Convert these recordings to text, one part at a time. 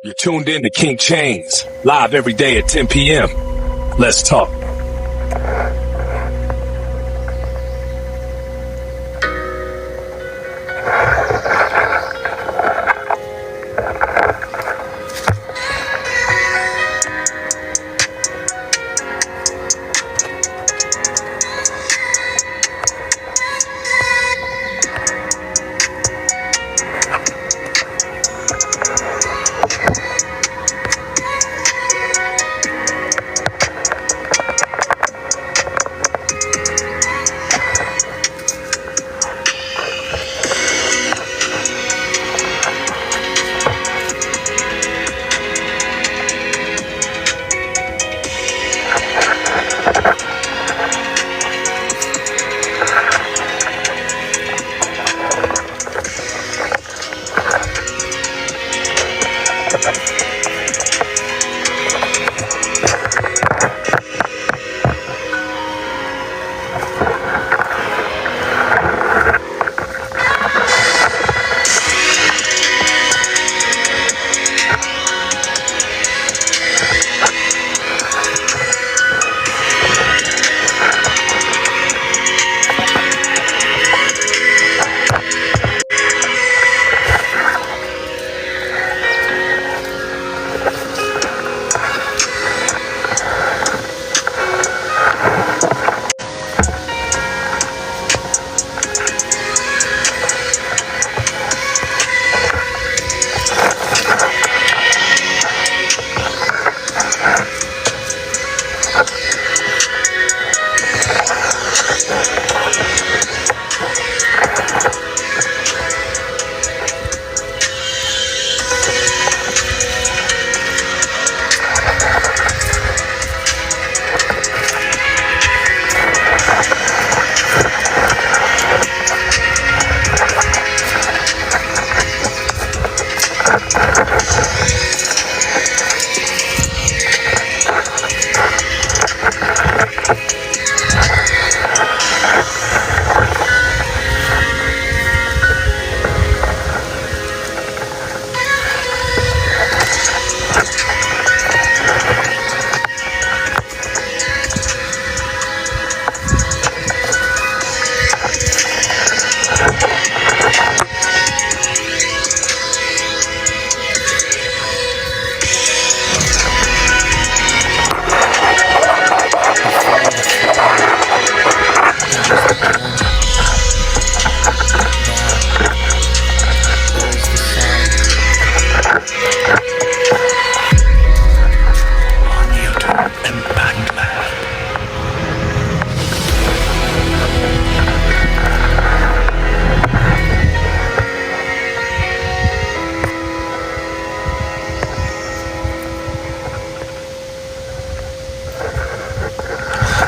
You're tuned in to King Chains, live every day at 10 p.m. Let's talk.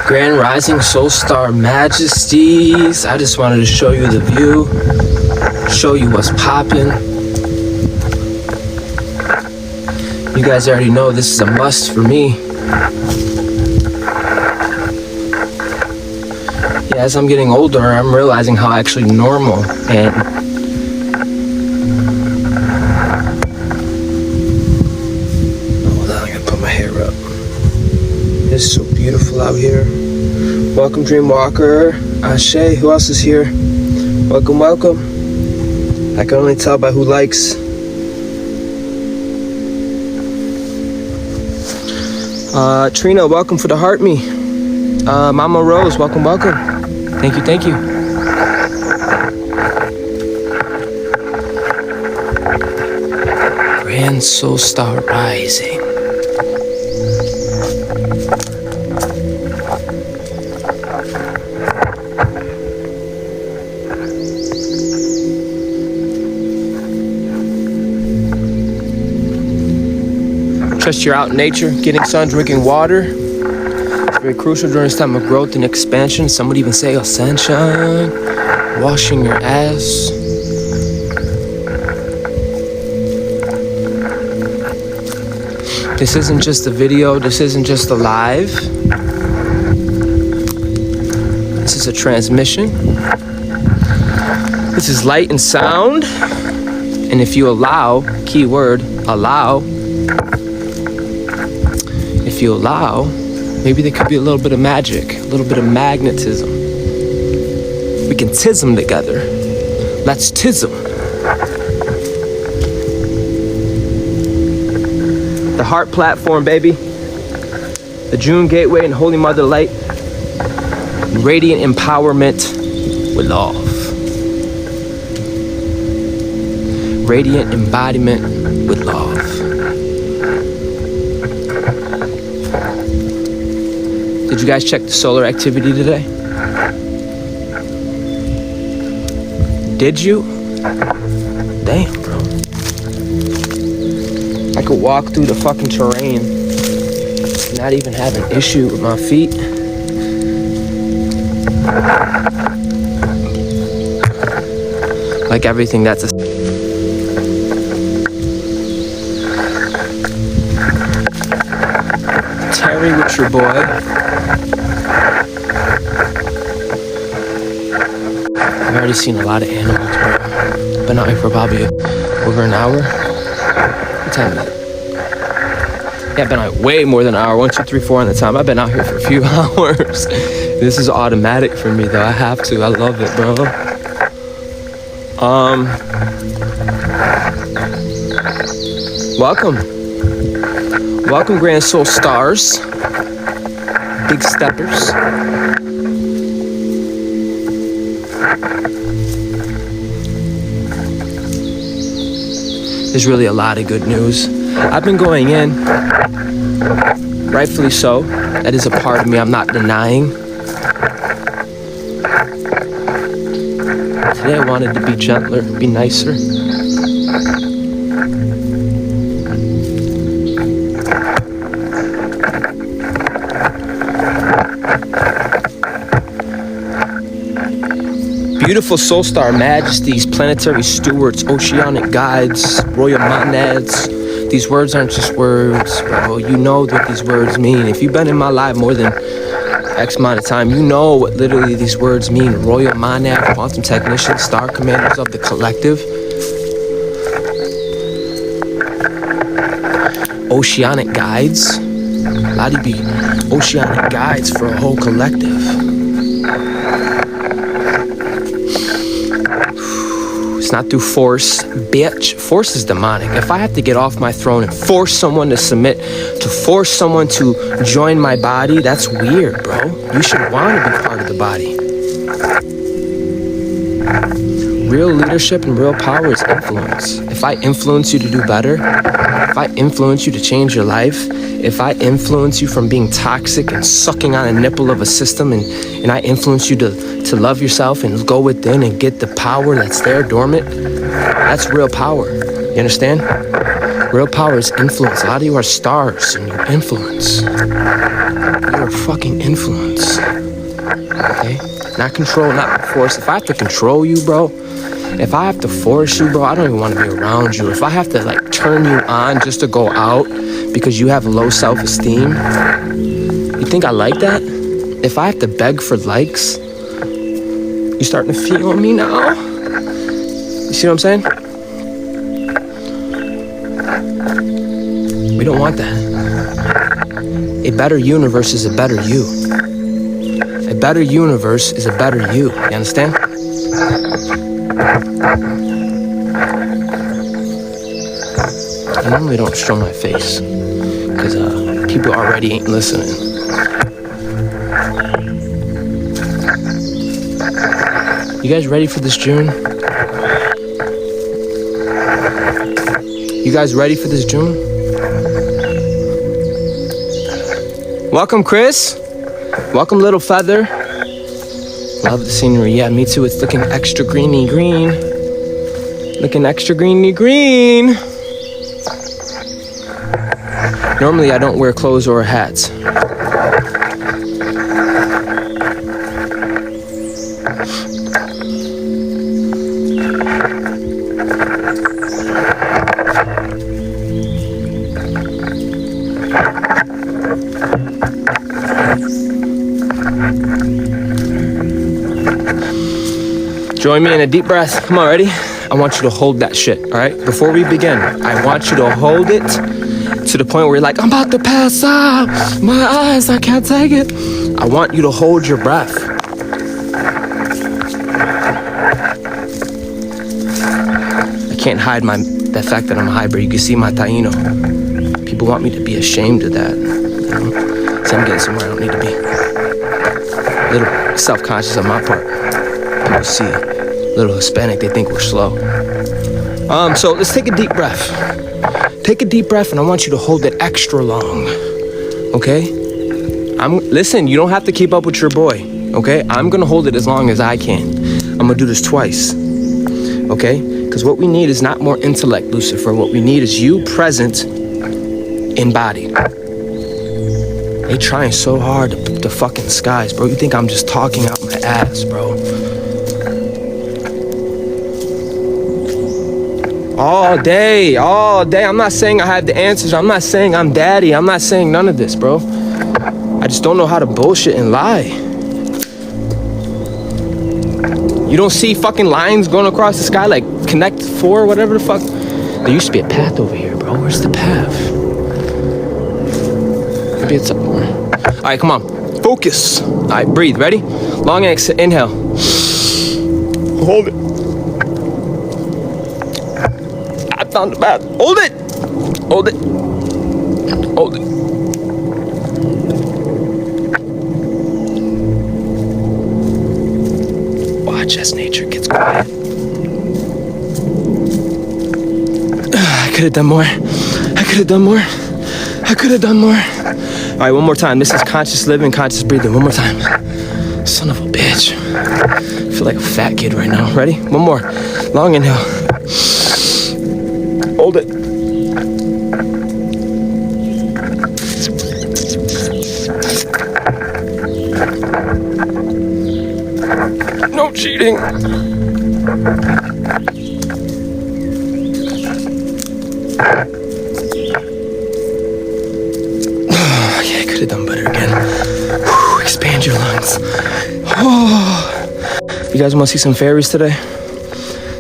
Grand Rising Soul Star Majesties. I just wanted to show you the view, show you what's poppin'. You guys already know this is a must for me. Yeah, as I'm getting older, I'm realizing how actually normal and hold on, I gotta put my hair up. It's so beautiful out here. Welcome, Dreamwalker. Ashe, who else is here? Welcome, welcome. I can only tell by who likes. Trina, welcome for the heart me. Mama Rose, welcome, welcome. Thank you, thank you. Grand Soul Star Rising. Trust you're out in nature, getting sun, drinking water. It's very crucial during this time of growth and expansion. Some would even say ascension. Washing your ass. This isn't just a video, this isn't just a live. This is a transmission. This is light and sound. And if you allow, keyword, allow, If you allow, maybe there could be a little bit of magic, a little bit of magnetism. We can tism together. Let's tism. The Heart Platform, baby. The June Gateway and Holy Mother Light. Radiant empowerment with love. Radiant embodiment with love. Did you guys check the solar activity today? Did you? Damn, bro. I could walk through the fucking terrain, not even have an issue with my feet. Like everything that's a... Terry with your boy. I've already seen a lot of animals, bro. Been out here for probably over an hour. What time is it? Yeah, I've been out way more than an hour. 1, 2, 3, 4 on the time. I've been out here for a few hours. This is automatic for me, though. I have to. I love it, bro. Welcome. Welcome, Grand Soul Stars. Big steppers. There's really a lot of good news. I've been going in, rightfully so. That is a part of me I'm not denying. Today I wanted to be gentler, be nicer. Beautiful soul star majesties, planetary stewards, oceanic guides, royal monads. These words aren't just words, bro. You know what these words mean. If you've been in my life more than X amount of time, you know what literally these words mean. Royal monad, quantum technician, star commanders of the collective. Oceanic guides. A lot of you be oceanic guides for a whole collective. It's not through force, bitch. Force is demonic. If I have to get off my throne and force someone to submit, to force someone to join my body, that's weird, bro. You should want to be part of the body. Real leadership and real power is influence. If I influence you to do better, if I influence you to change your life, if I influence you from being toxic and sucking on a nipple of a system, and I influence you to love yourself and go within and get the power that's there dormant, that's real power. You understand? Real power is influence. A lot of you are stars and you influence. You're a fucking influence. Okay? Not control, not force. If I have to control you, bro, if I have to force you, bro, I don't even want to be around you. If I have to like turn you on just to go out because you have low self-esteem, you think I like that? If I have to beg for likes, you starting to feel me now? You see what I'm saying? We don't want that. A better universe is a better you. A better universe is a better you. You understand? I normally don't show my face because people already ain't listening. You guys ready for this June? You guys ready for this June? Welcome, Chris. Welcome, Little Feather. Love the scenery. Yeah, me too. It's looking extra greeny green. Looking extra greeny green. Normally, I don't wear clothes or hats. Join me in a deep breath. Come on, ready? I want you to hold that shit, all right? Before we begin, I want you to hold it to the point where you're like, I'm about to pass out. My eyes, I can't take it. I want you to hold your breath. I can't hide the fact that I'm a hybrid. You can see my Taino. People want me to be ashamed of that. You know? So I'm getting somewhere I don't need to be. A little self-conscious on my part. People see a little Hispanic, they think we're slow. So let's take a deep breath. Take a deep breath, and I want you to hold it extra long. Okay? Listen, you don't have to keep up with your boy. Okay? I'm gonna hold it as long as I can. I'm gonna do this twice. Okay? Because what we need is not more intellect, Lucifer. What we need is you present, embodied. They trying so hard to put the fucking skies, bro. You think I'm just talking out my ass, bro. All day. I'm not saying I have the answers. I'm not saying I'm daddy. I'm not saying none of this, bro. I just don't know how to bullshit and lie. You don't see fucking lines going across the sky like Connect 4 or whatever the fuck? There used to be a path over here, bro. Where's the path? Maybe it's up more. All right, come on. Focus. All right, breathe. Ready? Long inhale. Hold it. I found the path. Hold it. Hold it. Hold it. Watch as nature gets quiet. I could have done more. I could have done more. I could have done more. All right, one more time. This is conscious living, conscious breathing. One more time. Son of a bitch. I feel like a fat kid right now. Ready? One more. Long inhale. Hold it. No cheating. Yeah, I could have done better again. Whew, expand your lungs. Oh. You guys want to see some fairies today?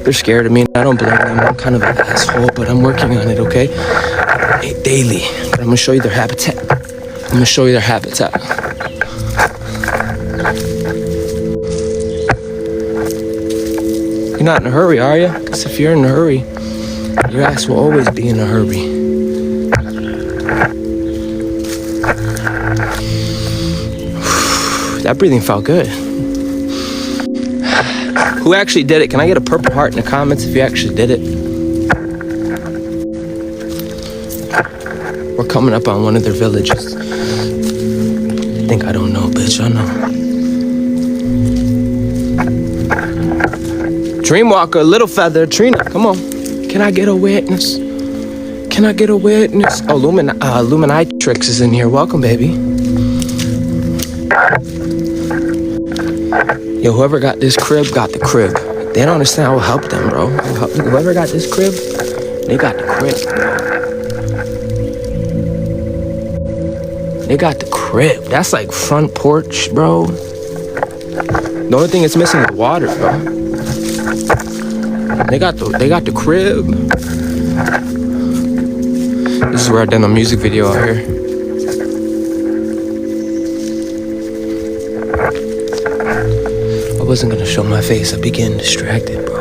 They're scared of me, and I don't blame them. I'm kind of an asshole, but I'm working on it, okay? Daily. But I'm going to show you their habitat. You're not in a hurry, are you? Because if you're in a hurry, your ass will always be in a hurry. That breathing felt good. Who actually did it? Can I get a purple heart in the comments if you actually did it? We're coming up on one of their villages. I think I don't know, bitch. I know. Dreamwalker, Little Feather, Trina, come on. Can I get a witness? Can I get a witness? Oh, Luminitrix is in here. Welcome, baby. Yo, whoever got this crib got the crib. They don't understand. I will help them, bro. Whoever got this crib, they got the crib. They got the crib. That's like front porch, bro. The only thing it's missing is water, bro. They got the crib. This is where I done a music video out here. I wasn't gonna show my face. I be getting distracted, bro.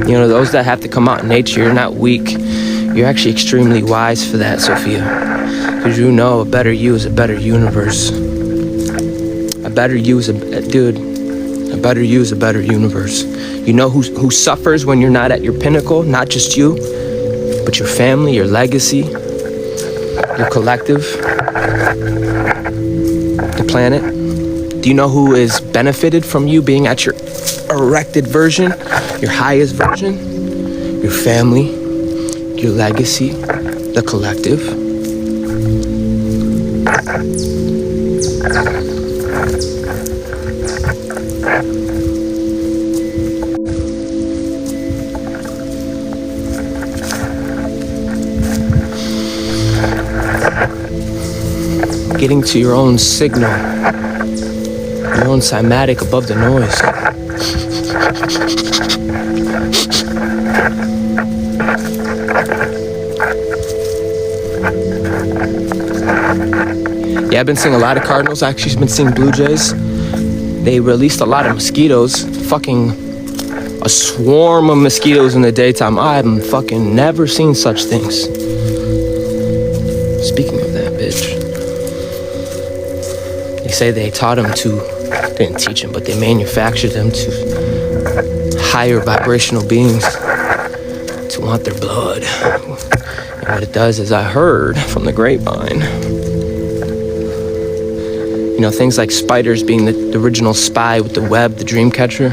You know, those that have to come out in nature, you're not weak. You're actually extremely wise for that, Sophia. Because you know a better you is a better universe. A better you is a better you is a better universe. You know who suffers when you're not at your pinnacle? Not just you, but your family, your legacy, your collective, the planet. Do you know who is benefited from you being at your erected version, your highest version? Your family, your legacy, the collective. Getting to your own signal, your own cymatic above the noise. Yeah, I've been seeing a lot of cardinals. Actually, I've been seeing blue jays. They released a lot of mosquitoes. Fucking a swarm of mosquitoes in the daytime. I've fucking never seen such things. Speaking of that, bitch. They say they taught them to, they didn't teach them, but they manufactured them to higher vibrational beings to want their blood. And what it does is, I heard from the grapevine, you know, things like spiders being the original spy with the web, the dream catcher.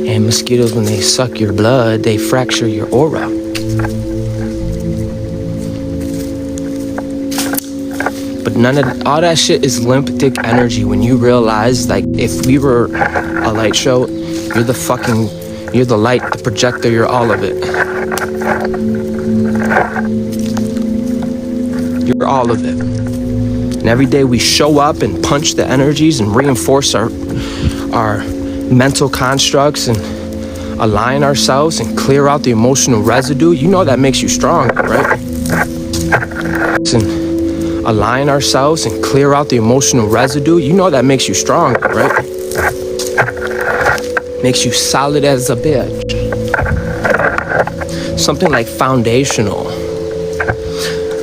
And mosquitoes, when they suck your blood, they fracture your aura. But all that shit is limp dick energy. When you realize, like, if we were a light show, you're the light, the projector, you're all of it. You're all of it. And every day we show up and punch the energies and reinforce our mental constructs and align ourselves and clear out the emotional residue. You know that makes you strong, right? And align ourselves and clear out the emotional residue. You know that makes you strong, right? Makes you solid as a bitch. Something like foundational.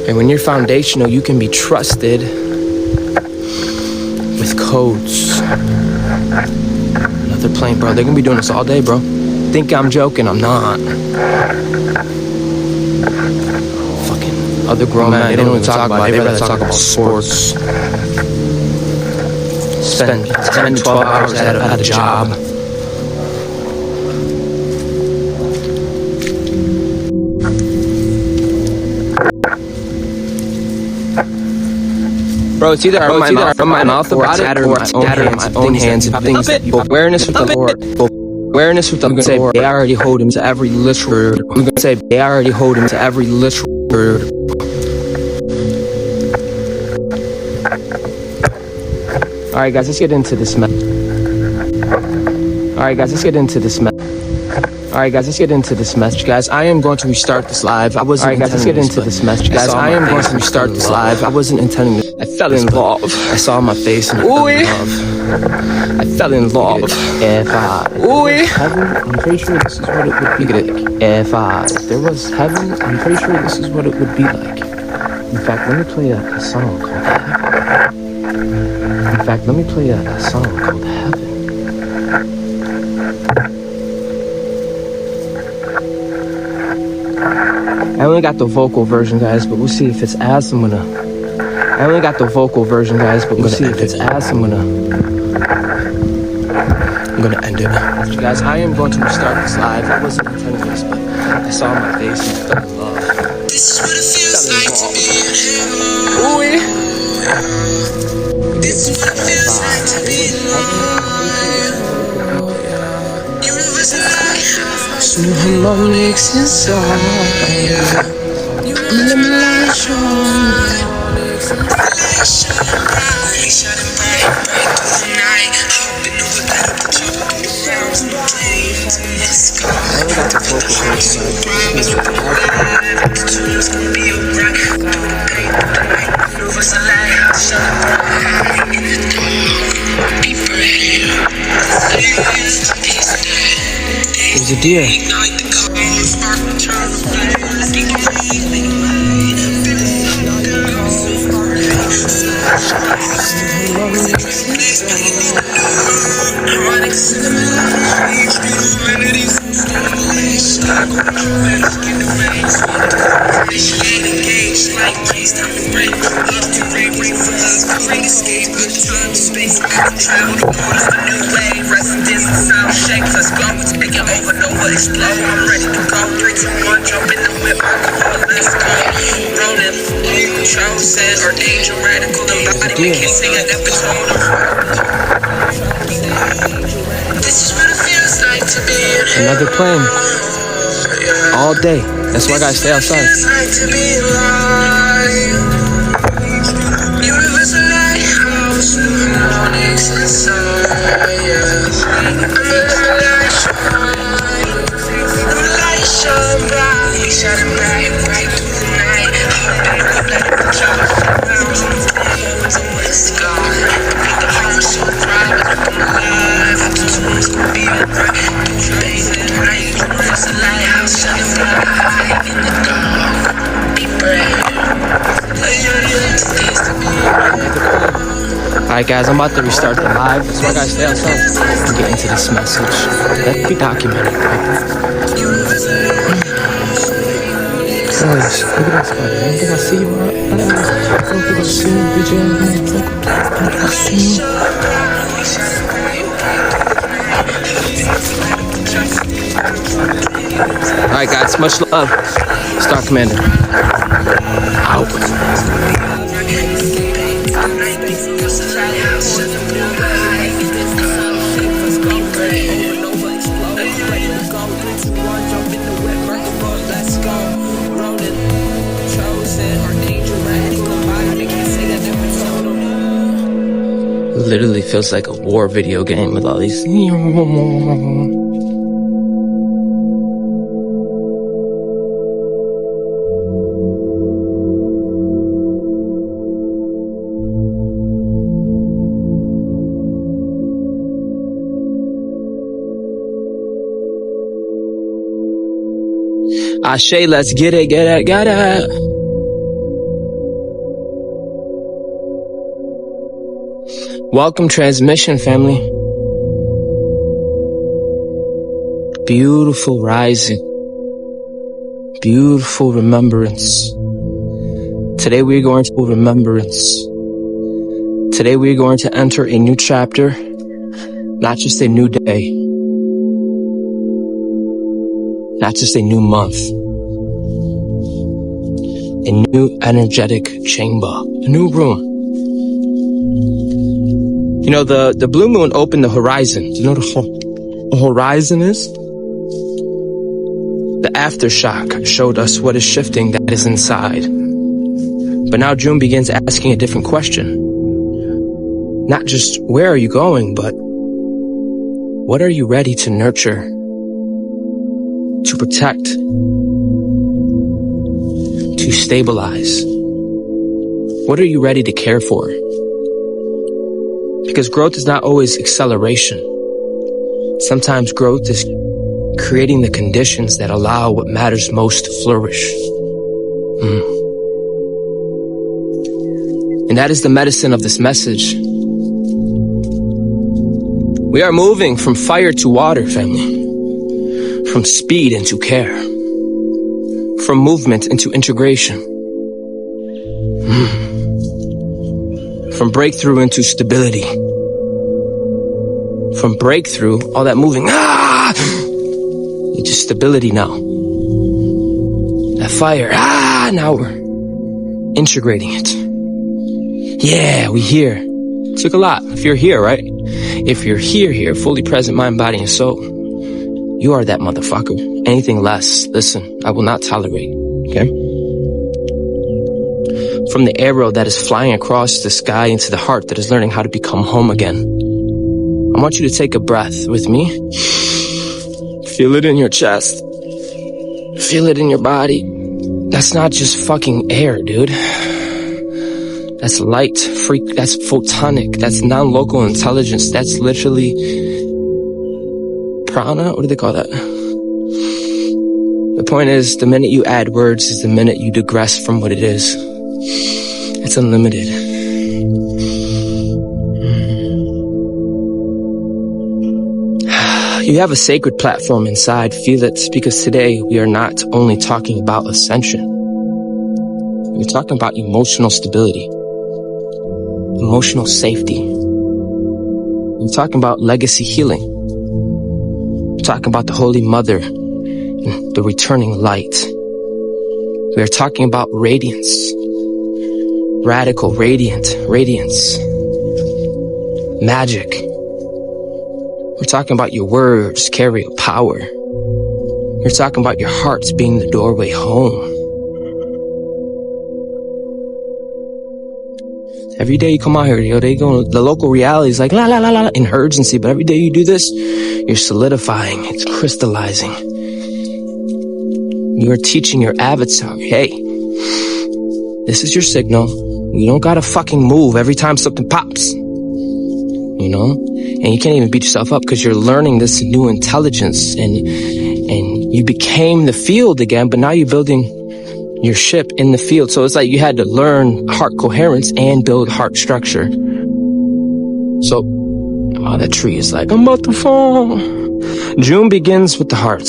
And when you're foundational, you can be trusted with codes. Another plane, bro. They're gonna be doing this all day, bro. Think I'm joking, I'm not. Fucking other grown men, they don't even talk about it. They rather talk about sports. Spend 10, 12 hours at a job. Bro, it's either from my mouth about it, or it's scattered in my own hands and things. Awareness with the Lord. Awareness with the Lord. They already hold him to every literal word. I'm gonna say they already hold him to every literal word. Alright guys, let's get into this mess. Alright guys, let's get into this mess. Alright guys, let's get into this message, guys. I am going to restart this live. Alright guys, let's get into this message, guys. I am going to restart this live. I wasn't intending to. I fell in love. I saw my face and I fell in love. I fell in love. If I'm pretty sure this is what it would be like. If there was heaven, I'm pretty sure this is what it would be like. In fact, let me play a song called Heaven. In fact, let me play a song called Heaven. I only got the vocal version, guys, but we'll see if it's as I'm gonna. I only got the vocal version, guys, but we'll see if it's as I'm gonna end it. Guys, I am going to restart this live. I wasn't intending this, but I saw my face and I fell in love. This is what it feels like to be in heaven. Ooh. This is what it feels like to be alive. Universe lighthouse. New harmonics inside. Illumination. Shining bright through the night. Hoping over that the top of the ground and the flames in the sky. So bright, so alive. The tune's gonna be alright. Through the pain of the night. Universe lighthouse. Shining bright in the dark. Be brave. There's a deer. Ignite the colors, spark the turn of flames. Be breathing. Explode, I'm ready to go. 3, 2, 1, jump in the whip, alcohol, let's go. Rolling, control says, or angel radical, the body we can sing an episode of. This is what it feels like to be in heaven. Another plane. All day. That's why I gotta stay outside. This is what it feels like to be alive. Universe lighthouse, new harmonics. Alright guys, I'm about to restart the live, so I gotta stay outside and get into this message. Let's be documented, right? Guys, look at that spider. I don't think I see you. I don't think I see you, bitch. I don't think I see you. Alright guys, much love. Star Commander. Out. Literally feels like a war video game with all these. Ashe, let's get it. Welcome, transmission family. Beautiful rising. Beautiful remembrance. Today we're going to remembrance. Today we're going to enter a new chapter, not just a new day, not just a new month, a new energetic chamber, a new room. You know, the blue moon opened the horizon. Do you know what a horizon is? The aftershock showed us what is shifting that is inside. But now June begins asking a different question. Not just where are you going, but what are you ready to nurture, to protect, to stabilize? What are you ready to care for? Because growth is not always acceleration. Sometimes growth is creating the conditions that allow what matters most to flourish. And that is the medicine of this message. We are moving from fire to water, family. From speed into care. From movement into integration. From breakthrough into stability. From breakthrough, all that moving, into stability now. That fire, now we're integrating it. Yeah, we here. It took a lot. If you're here, right? If you're here, fully present, mind, body, and soul, you are that motherfucker. Anything less, listen, I will not tolerate, okay? From the arrow that is flying across the sky into the heart that is learning how to become home again. I want you to take a breath with me. Feel it in your chest. Feel it in your body. That's not just fucking air, dude. That's light, that's photonic, that's non-local intelligence, that's literally prana, what do they call that? The point is, the minute you add words is the minute you digress from what it is. It's unlimited. You have a sacred platform inside, feel it, because today we are not only talking about ascension, we're talking about emotional stability. Emotional safety. We're talking about legacy healing. We're talking about the Holy Mother and the returning light. We are talking about radiance. Radical, radiant, radiance. Magic. We're talking about your words carry a power. We're talking about your hearts being the doorway home. Every day you come out here, yo, the local reality is like, la, la, la, la, in urgency. But every day you do this, you're solidifying. It's crystallizing. You are teaching your avatar, hey, this is your signal. You don't gotta fucking move every time something pops. You know? And you can't even beat yourself up because you're learning this new intelligence. And you became the field again, but now you're building your ship in the field. So it's like you had to learn heart coherence and build heart structure. So, oh, that tree is like, I'm about to fall. June begins with the heart.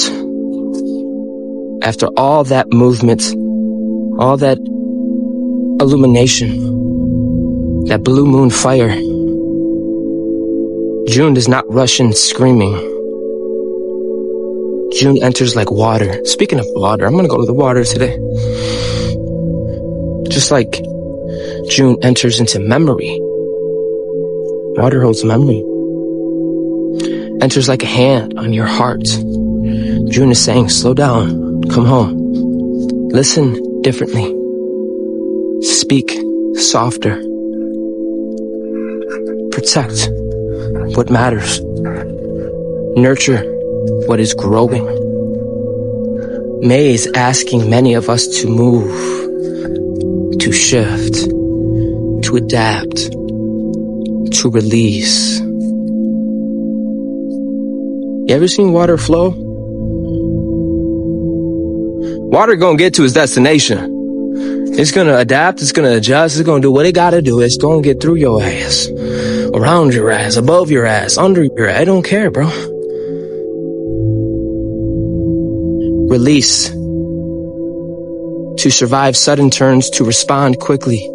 After all that movement, all that illumination, that blue moon fire, June does not rush in screaming. June enters like water. Speaking of water, I'm going to go to the water today. Just like June enters into memory. Water holds memory. Enters like a hand on your heart. June is saying, slow down, come home. Listen differently. Speak softer. Protect what matters. Nurture what is growing. May is asking many of us to move, to shift, to adapt, to release. You ever seen water flow? Water gonna get to its destination. It's gonna adapt, it's gonna adjust, it's gonna do what it gotta do. It's gonna get through your ass, around your ass, above your ass, under your ass. I don't care, bro. Release. To survive sudden turns, to respond quickly,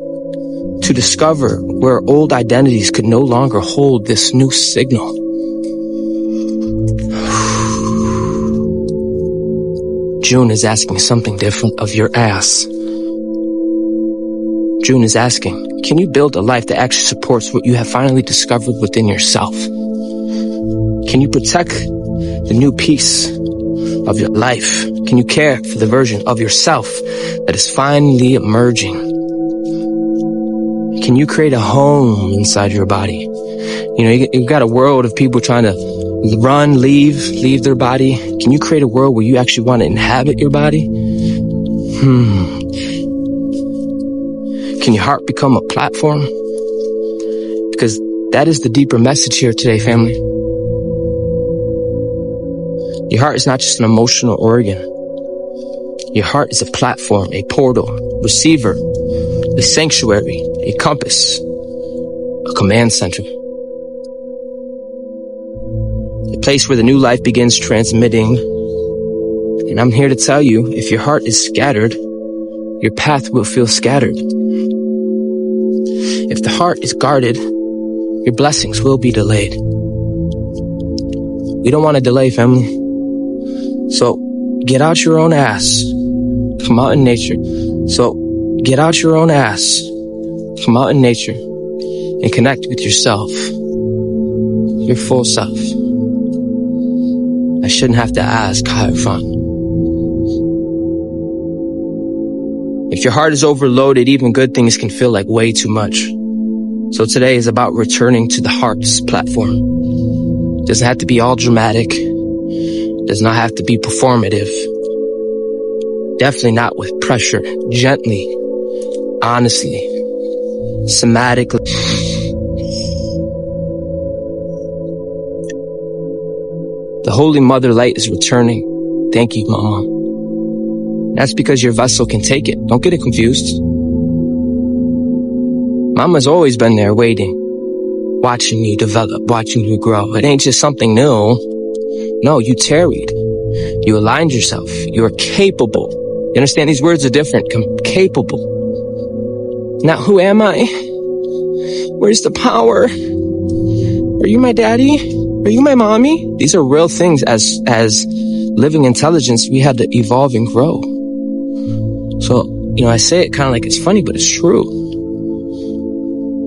to discover where old identities could no longer hold this new signal. June is asking something different of your ass. June is asking, can you build a life that actually supports what you have finally discovered within yourself? Can you protect the new piece of your life? Can you care for the version of yourself that is finally emerging? Can you create a home inside your body? You know, you've got a world of people trying to run, leave their body. Can you create a world where you actually want to inhabit your body? Can your heart become a platform? Because that is the deeper message here today, family. Your heart is not just an emotional organ. Your heart is a platform, a portal, receiver, a sanctuary, a compass, a command center. A place where the new life begins transmitting. And I'm here to tell you, if your heart is scattered, your path will feel scattered. If the heart is guarded, your blessings will be delayed. We don't want to delay, family. So get out your own ass. Come out in nature. So get out your own ass. Come out in nature and connect with yourself. Your full self. I shouldn't have to ask, have fun. If your heart is overloaded, even good things can feel like way too much. So today is about returning to the heart's platform. It doesn't have to be all dramatic. It does not have to be performative. Definitely not with pressure. Gently, honestly, somatically. The Holy Mother Light is returning. Thank you, Mama. That's because your vessel can take it. Don't get it confused. Mama's always been there waiting, watching you develop, watching you grow. It ain't just something new. No, you tarried. You aligned yourself. You are capable. You understand? These words are different. Capable. Now, who am I? Where's the power? Are you my daddy? Are you my mommy? These are real things. As living intelligence, we had to evolve and grow. So, you know, I say it kind of like it's funny, but it's true.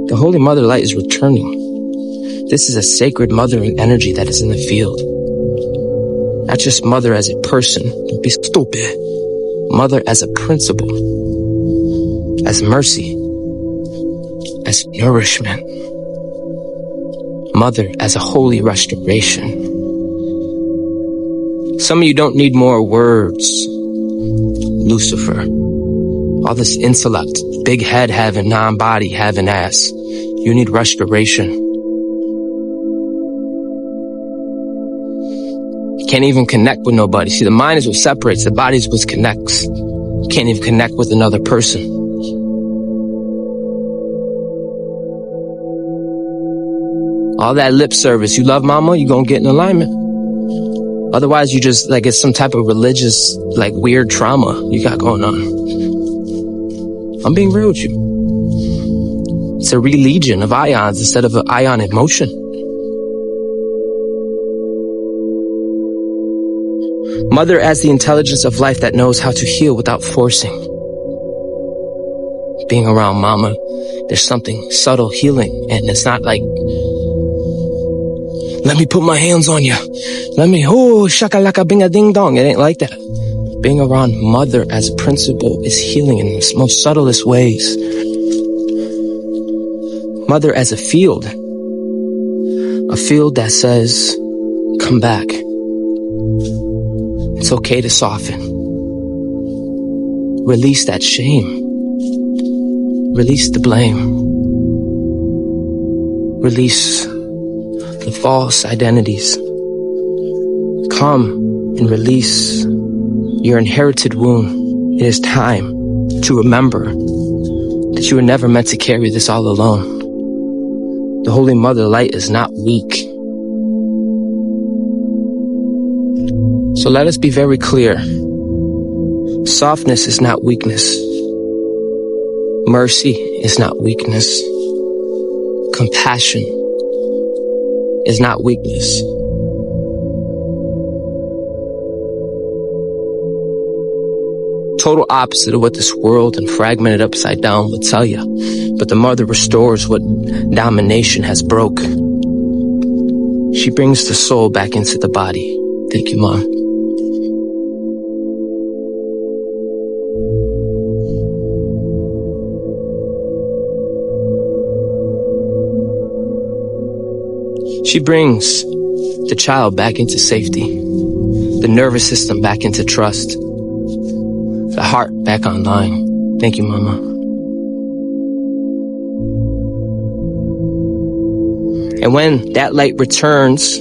The Holy Mother Light is returning. This is a sacred mothering energy that is in the field. Not just mother as a person. Don't be stupid. Mother as a principle. As mercy. As nourishment. Mother as a holy restoration. Some of you don't need more words. Lucifer. All this intellect. Big head having, non-body having ass. You need restoration. You can't even connect with nobody. See, the mind is what separates. The body is what connects. You can't even connect with another person. All that lip service. You love mama, you gonna get in alignment. Otherwise, you just, like, it's some type of religious, like, weird trauma you got going on. I'm being real with you. It's a religion of ions instead of an ion emotion. Mother as the intelligence of life that knows how to heal without forcing. Being around mama, there's something subtle healing, and it's not like, let me put my hands on you. Let me, shakalaka binga ding dong. It ain't like that. Being around mother as principle is healing in the most subtlest ways. Mother as a field that says, come back. It's okay to soften. Release that shame. Release the blame. Release the false identities. Come and release your inherited wound. It is time to remember that you were never meant to carry this all alone. The Holy Mother Light is not weak. So let us be very clear. Softness is not weakness. Mercy is not weakness. Compassion is not weakness. Total opposite of what this world and fragmented upside down would tell you. But the mother restores what domination has broke. She brings the soul back into the body. Thank you, Mom. She brings the child back into safety, the nervous system back into trust, the heart back online. Thank you, Mama. And when that light returns,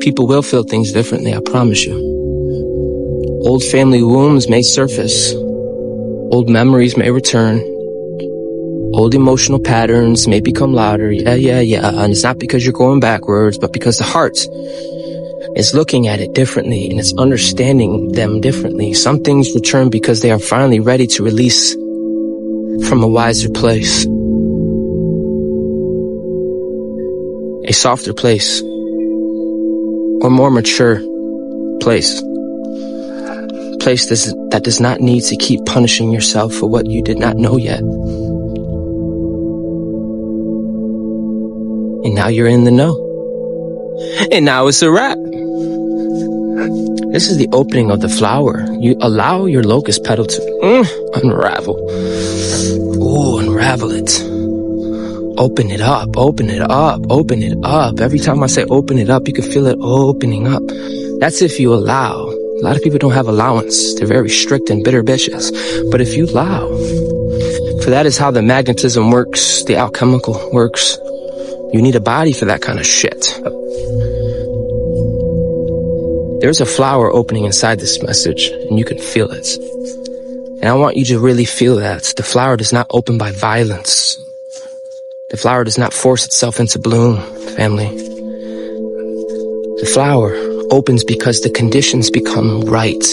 people will feel things differently, I promise you. Old family wounds may surface. Old memories may return. Old emotional patterns may become louder. Yeah. And it's not because you're going backwards, but because the heart is looking at it differently and it's understanding them differently. Some things return because they are finally ready to release from a wiser place. A softer place. Or more mature place. Place that does not need to keep punishing yourself for what you did not know yet. And now you're in the know. And now it's a wrap. This is the opening of the flower. You allow your locust petal to unravel. Ooh, unravel it. Open it up, open it up, open it up. Every time I say open it up, you can feel it opening up. That's if you allow. A lot of people don't have allowance. They're very strict and bitter bitches. But if you allow, for that is how the magnetism works, the alchemical works. You need a body for that kind of shit. There's a flower opening inside this message, and you can feel it. And I want you to really feel that. The flower does not open by violence. The flower does not force itself into bloom, family. The flower opens because the conditions become right.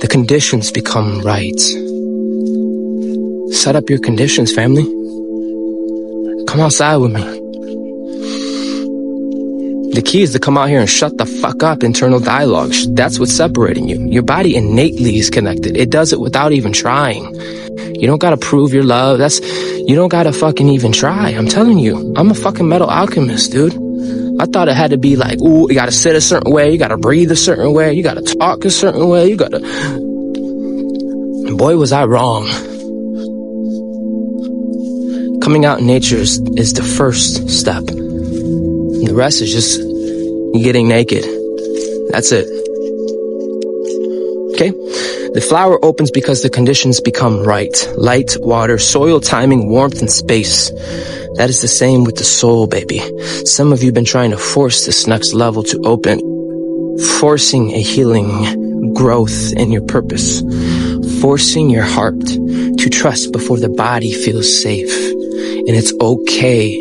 The conditions become right. Set up your conditions, family. Come outside with me. The key is to come out here and shut the fuck up internal dialogue. That's what's separating you. Your body innately is connected. It does it without even trying. You don't gotta prove your love. You don't gotta fucking even try. I'm telling you, I'm a fucking metal alchemist, dude. I thought it had to be like, ooh, you gotta sit a certain way, you gotta breathe a certain way, you gotta talk a certain way, you gotta... Boy, was I wrong. Coming out in nature is the first step. And the rest is just getting naked. That's it. Okay? The flower opens because the conditions become right. Light, water, soil, timing, warmth, and space. That is the same with the soul, baby. Some of you have been trying to force this next level to open. Forcing a healing growth in your purpose. Forcing your heart to trust before the body feels safe. And it's okay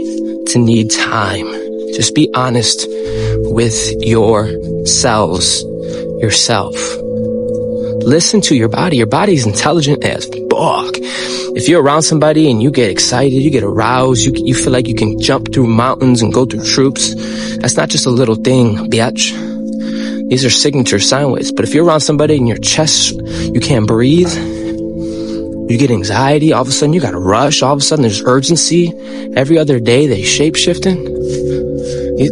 to need time. Just be honest with yourself. Listen to your body. Your body's intelligent as fuck. If you're around somebody and you get excited, you get aroused, you feel like you can jump through mountains and go through troops, that's not just a little thing, bitch. These are signature sound waves. But if you're around somebody in your chest, you can't breathe, you get anxiety, all of a sudden you got a rush, all of a sudden there's urgency. Every other day they shape-shifting.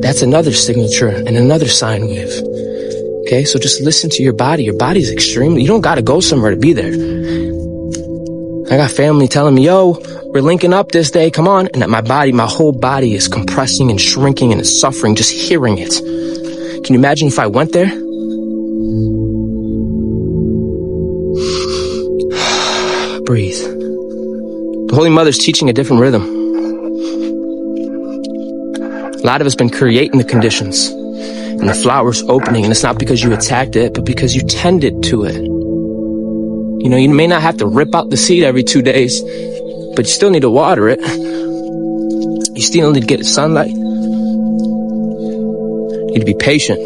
That's another signature and another sine wave. Okay, so just listen to your body. Your body's extremely, you don't gotta go somewhere to be there. I got family telling me, yo, we're linking up this day, come on. And my whole body is compressing and shrinking and is suffering just hearing it. Can you imagine if I went there? Breathe. The Holy Mother's teaching a different rhythm. A lot of us been creating the conditions and the flower's opening, and it's not because you attacked it, but because you tended to it. You know, you may not have to rip out the seed every 2 days, but you still need to water it. You still need to get sunlight. You need to be patient.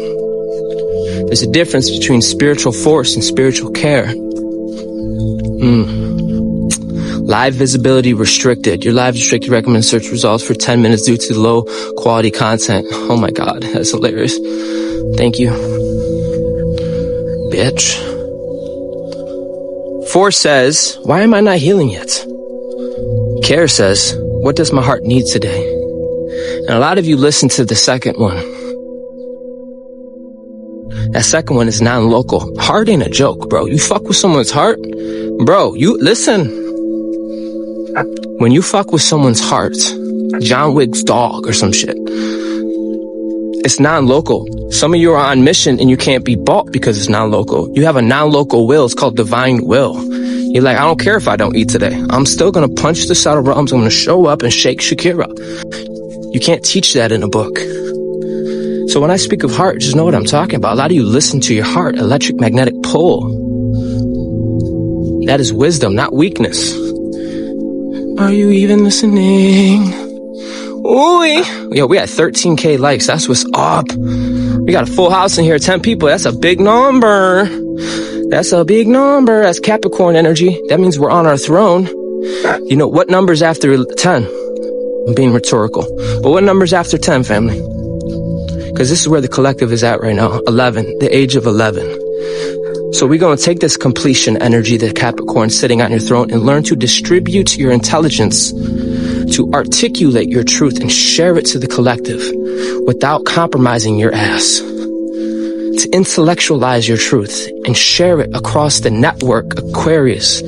There's a difference between spiritual force and spiritual care. Live visibility restricted. Your live restricted recommended search results for 10 minutes due to low quality content. Oh my God, that's hilarious. Thank you. Bitch. Force says, why am I not healing yet? Care says, what does my heart need today? And a lot of you listen to the second one. That second one is non-local. Heart ain't a joke, bro. You fuck with someone's heart, bro, you listen. When you fuck with someone's heart, John Wick's dog or some shit, it's non-local. Some of you are on mission and you can't be bought because it's non-local. You have a non-local will. It's called divine will. You're like, I don't care if I don't eat today. I'm still going to punch the subtle realms. I'm going to show up and shake Shakira. You can't teach that in a book. So when I speak of heart, just know what I'm talking about. A lot of you listen to your heart, electric magnetic pull. That is wisdom, not weakness. Are you even listening? Ooh, yo, we had 13K likes. That's what's up. We got a full house in here, 10 people. That's a big number. That's a big number. That's Capricorn energy. That means we're on our throne. You know, what number's after 10? I'm being rhetorical. But what number's after 10, family? Because this is where the collective is at right now. 11, the age of 11. So we're going to take this completion energy, the Capricorn sitting on your throne, and learn to distribute your intelligence, to articulate your truth and share it to the collective without compromising your ass. To intellectualize your truth and share it across the network, Aquarius.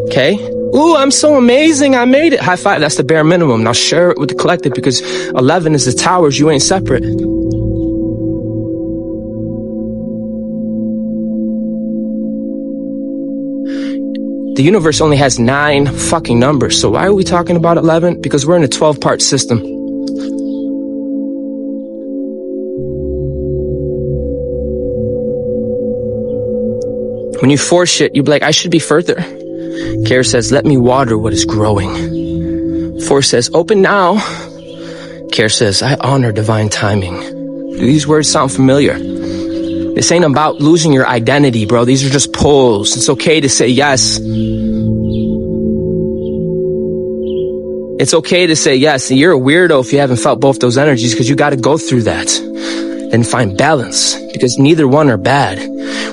Okay? Ooh, I'm so amazing. I made it. High five. That's the bare minimum. Now share it with the collective because 11 is the towers. You ain't separate. The universe only has 9 fucking numbers. So why are we talking about 11? Because we're in a 12-part system. When you force shit, you be like, I should be further. Care says, let me water what is growing. Force says, open now. Care says, I honor divine timing. Do these words sound familiar? This ain't about losing your identity, bro. These are just pulls. It's okay to say yes. It's okay to say yes. You're a weirdo if you haven't felt both those energies because you got to go through that and find balance because neither one are bad.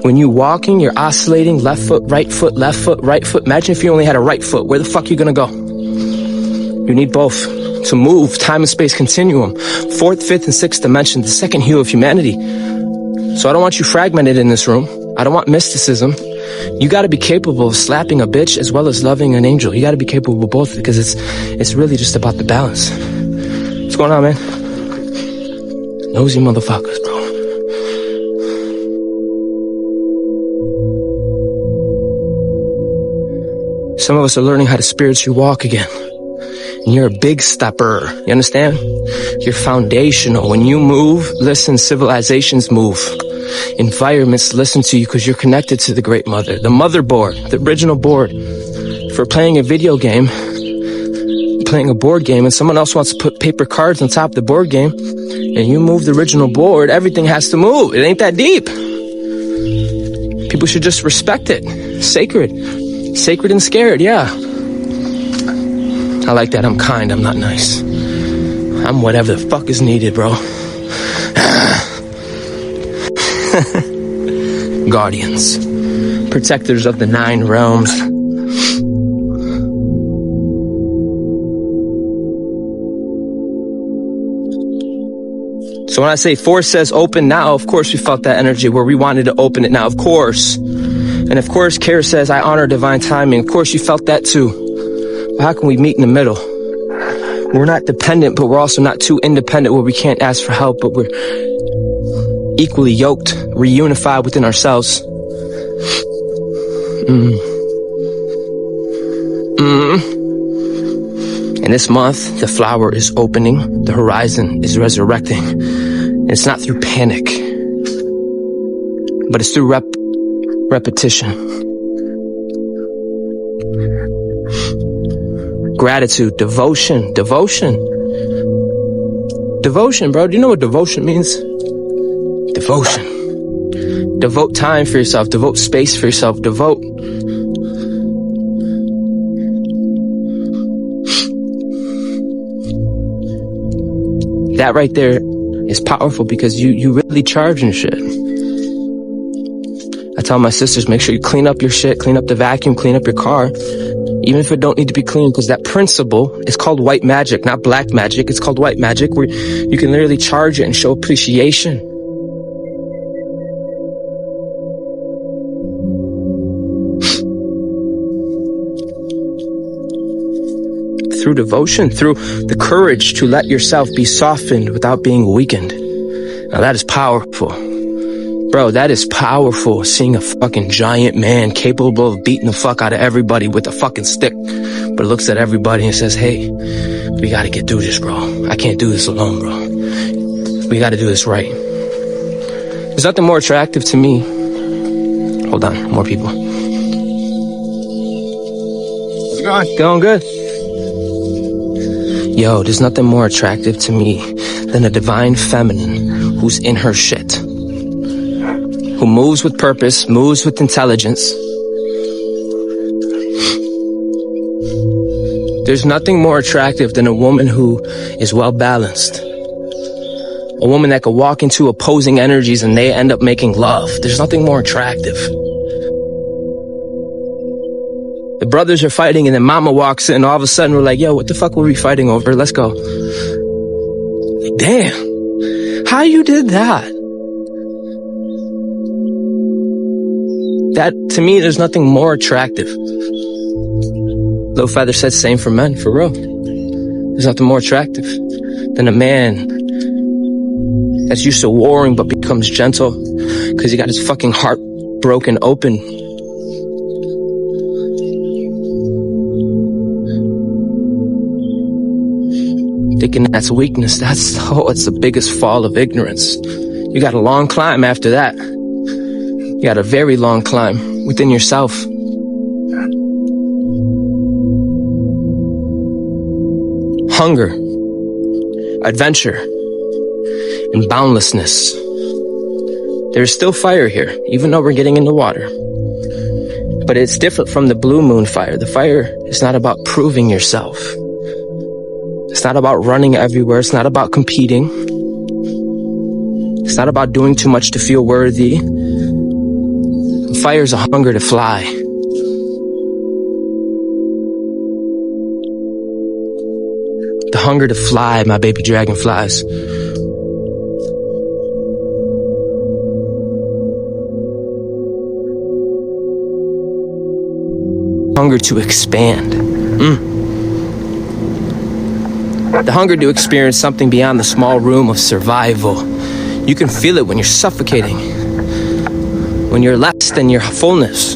When you're walking, you're oscillating left foot, right foot, left foot, right foot. Imagine if you only had a right foot. Where the fuck are you going to go? You need both to move. Time and space continuum. 4th, 5th, and 6th dimension, the second hue of humanity. So I don't want you fragmented in this room. I don't want mysticism. You got to be capable of slapping a bitch as well as loving an angel. You got to be capable of both because it's really just about the balance. What's going on, man? Nosy motherfuckers, bro. Some of us are learning how to spiritually walk again. And you're a big stepper. You understand? You're foundational. When you move, listen, civilizations move. Environments listen to you because you're connected to the Great Mother. The motherboard, the original board for playing a video game, playing a board game and someone else wants to put paper cards on top of the board game and you move the original board, everything has to move. It ain't that deep. People should just respect it. Sacred. Sacred and scared, yeah. I like that. I'm kind, I'm not nice. I'm whatever the fuck is needed, bro. Guardians. Protectors of the 9 realms. So when I say force says open now, of course we felt that energy where we wanted to open it now, of course. And of course, Kara says, I honor divine timing. Of course you felt that too. But how can we meet in the middle? We're not dependent, but we're also not too independent where we can't ask for help, but we're equally yoked, reunified within ourselves. And this month, the flower is opening, the horizon is resurrecting. And it's not through panic, but it's through repetition. Gratitude, devotion, bro. Do you know what devotion means? Devotion. Devote time for yourself, devote space for yourself, devote. That right there is powerful because you really charge and shit. I tell my sisters, make sure you clean up your shit, clean up the vacuum, clean up your car, even if it don't need to be clean, because that principle is called white magic, not black magic. It's called white magic, where you can literally charge it and show appreciation. Through devotion, through the courage to let yourself be softened without being weakened. Now that is powerful. Bro, that is powerful, seeing a fucking giant man capable of beating the fuck out of everybody with a fucking stick, but looks at everybody and says, hey, we gotta get through this, bro. I can't do this alone, bro. We gotta do this right. There's nothing more attractive to me. Hold on, more people. How's it going? Going good. Yo, there's nothing more attractive to me than a divine feminine who's in her shit. Who moves with purpose, moves with intelligence. There's nothing more attractive than a woman who is well balanced. A woman that could walk into opposing energies and they end up making love. There's nothing more attractive. The brothers are fighting and then mama walks in and all of a sudden we're like, yo, what the fuck were we fighting over? Let's go. Damn. How you did that? That, to me, there's nothing more attractive. Little Feather said same for men, for real. There's nothing more attractive than a man that's used to warring but becomes gentle because he got his fucking heart broken open. Thinking that's weakness, it's the biggest fall of ignorance. You got a long climb after that. You got a very long climb within yourself. Hunger, adventure, and boundlessness. There's still fire here, even though we're getting in the water. But it's different from the blue moon fire. The fire is not about proving yourself. It's not about running everywhere. It's not about competing. It's not about doing too much to feel worthy. Fire is a hunger to fly. The hunger to fly, my baby dragonflies. Hunger to expand. The hunger to experience something beyond the small room of survival. You can feel it when you're suffocating, when you're less than your fullness.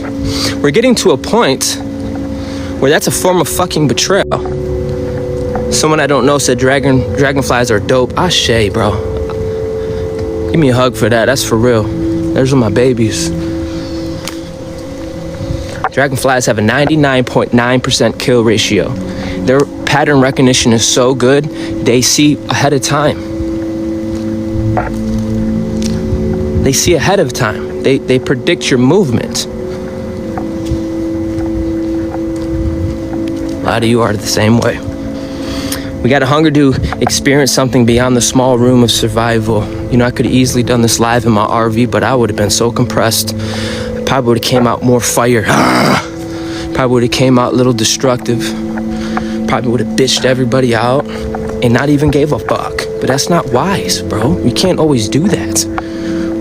We're getting to a point where that's a form of fucking betrayal. Someone I don't know said dragonflies are dope. Ashe, bro. Give me a hug for that. That's for real. Those are my babies. Dragonflies have a 99.9% kill ratio. They're pattern recognition is so good, they see ahead of time. They see ahead of time. They predict your movement. A lot of you are the same way. We got a hunger to experience something beyond the small room of survival. You know, I could have easily done this live in my RV, but I would have been so compressed. I probably would have came out more fire. Probably would have came out a little destructive. Probably would have bitched everybody out and not even gave a fuck. But that's not wise, bro. We can't always do that.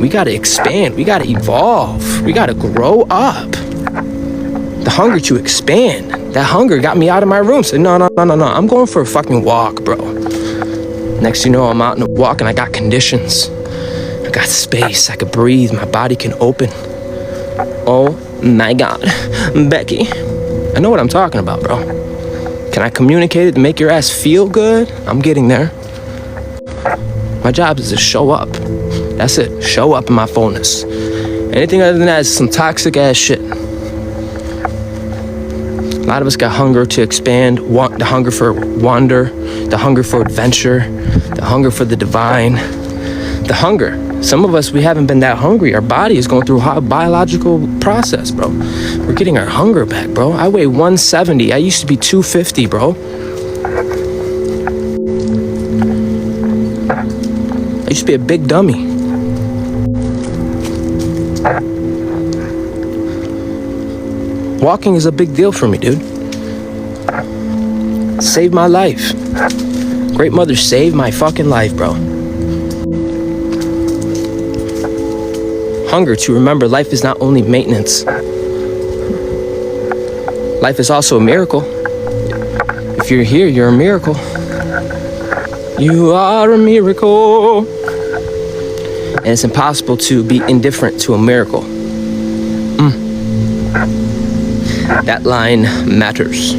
We gotta expand. We gotta evolve. We gotta grow up. The hunger to expand. That hunger got me out of my room. Said, no. I'm going for a fucking walk, bro. Next thing you know, I'm out in a walk and I got conditions. I got space. I could breathe. My body can open. Oh my God. Becky. I know what I'm talking about, bro. Can I communicate it to make your ass feel good? I'm getting there. My job is to show up. That's it. Show up in my fullness. Anything other than that is some toxic ass shit. A lot of us got hunger to expand, the hunger for wonder, the hunger for adventure, the hunger for the divine, the hunger. Some of us, we haven't been that hungry. Our body is going through a biological process, bro. We're getting our hunger back, bro. I weigh 170. I used to be 250, bro. I used to be a big dummy. Walking is a big deal for me, dude. Saved my life. Great mother saved my fucking life, bro. Hunger to remember life is not only maintenance. Life is also a miracle. If you're here, you're a miracle. You are a miracle. And it's impossible to be indifferent to a miracle. That line matters.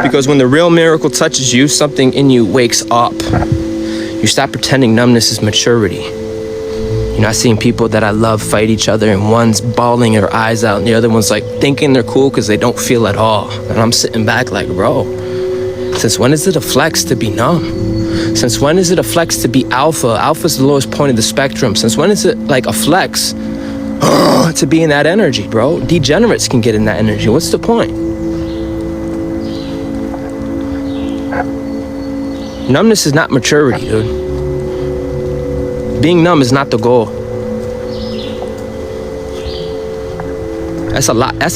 Because when the real miracle touches you, something in you wakes up. You stop pretending numbness is maturity. You're not seeing people that I love fight each other and one's bawling her eyes out and the other one's like thinking they're cool because they don't feel at all. And I'm sitting back like, bro, since when is it a flex to be numb? Since when is it a flex to be alpha? Alpha's the lowest point of the spectrum. Since when is it like a flex to be in that energy, bro? Degenerates can get in that energy. What's the point? Numbness is not maturity, dude. Being numb is not the goal. That's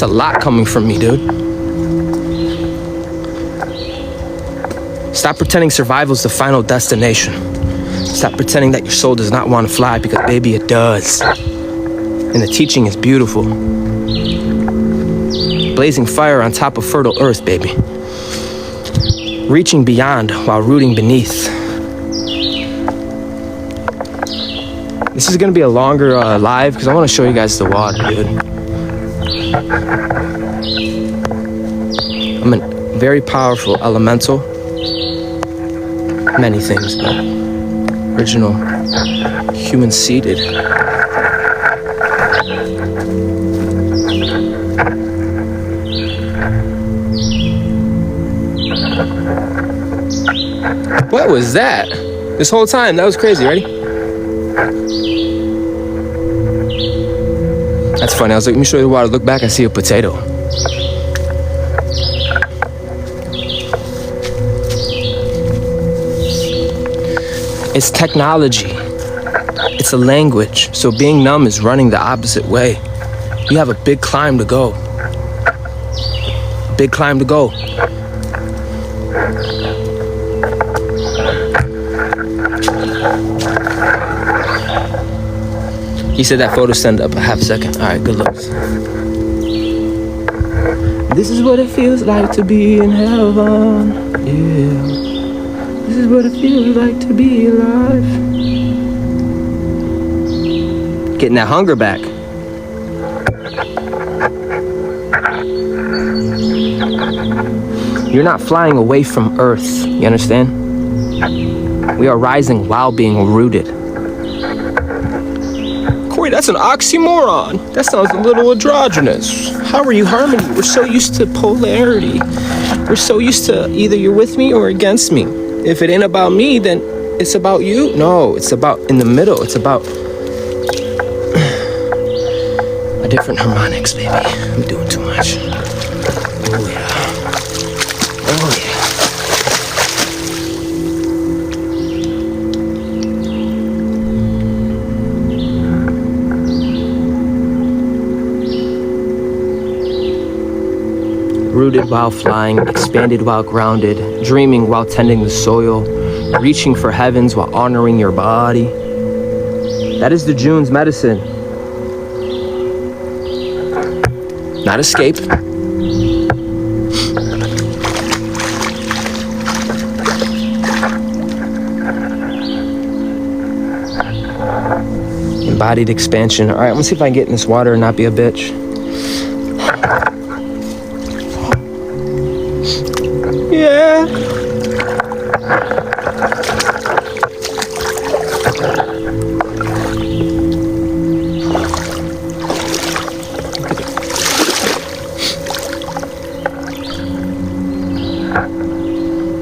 a lot coming from me, dude. Stop pretending survival is the final destination. Stop pretending that your soul does not want to fly, because baby, it does. And the teaching is beautiful. Blazing fire on top of fertile earth, baby. Reaching beyond while rooting beneath. This is gonna be a longer live because I want to show you guys the water, dude. I'm a very powerful elemental. Many things, but original human seeded. What was that? This whole time, that was crazy. Ready? That's funny. I was like, let me show you the water. Look back, I see a potato. It's technology. It's a language. So being numb is running the opposite way. You have a big climb to go. Big climb to go. He said that photo stand up a half second. All right, good looks. This is what it feels like to be in heaven. Yeah. This is what it feels like to be alive. Getting that hunger back. You're not flying away from Earth. You understand? We are rising while being rooted. Corey, that's an oxymoron. That sounds a little androgynous. How are you harmony? We're so used to polarity. We're so used to either you're with me or against me. If it ain't about me, then it's about you. No, it's about in the middle. It's about a different harmonics, baby. I'm doing too much. Oh yeah. Oh yeah. Rooted while flying, expanded while grounded, dreaming while tending the soil, reaching for heavens while honoring your body. That is the June's medicine. Not escape. Embodied expansion. All right, I'm gonna see if I can get in this water and not be a bitch. Yeah.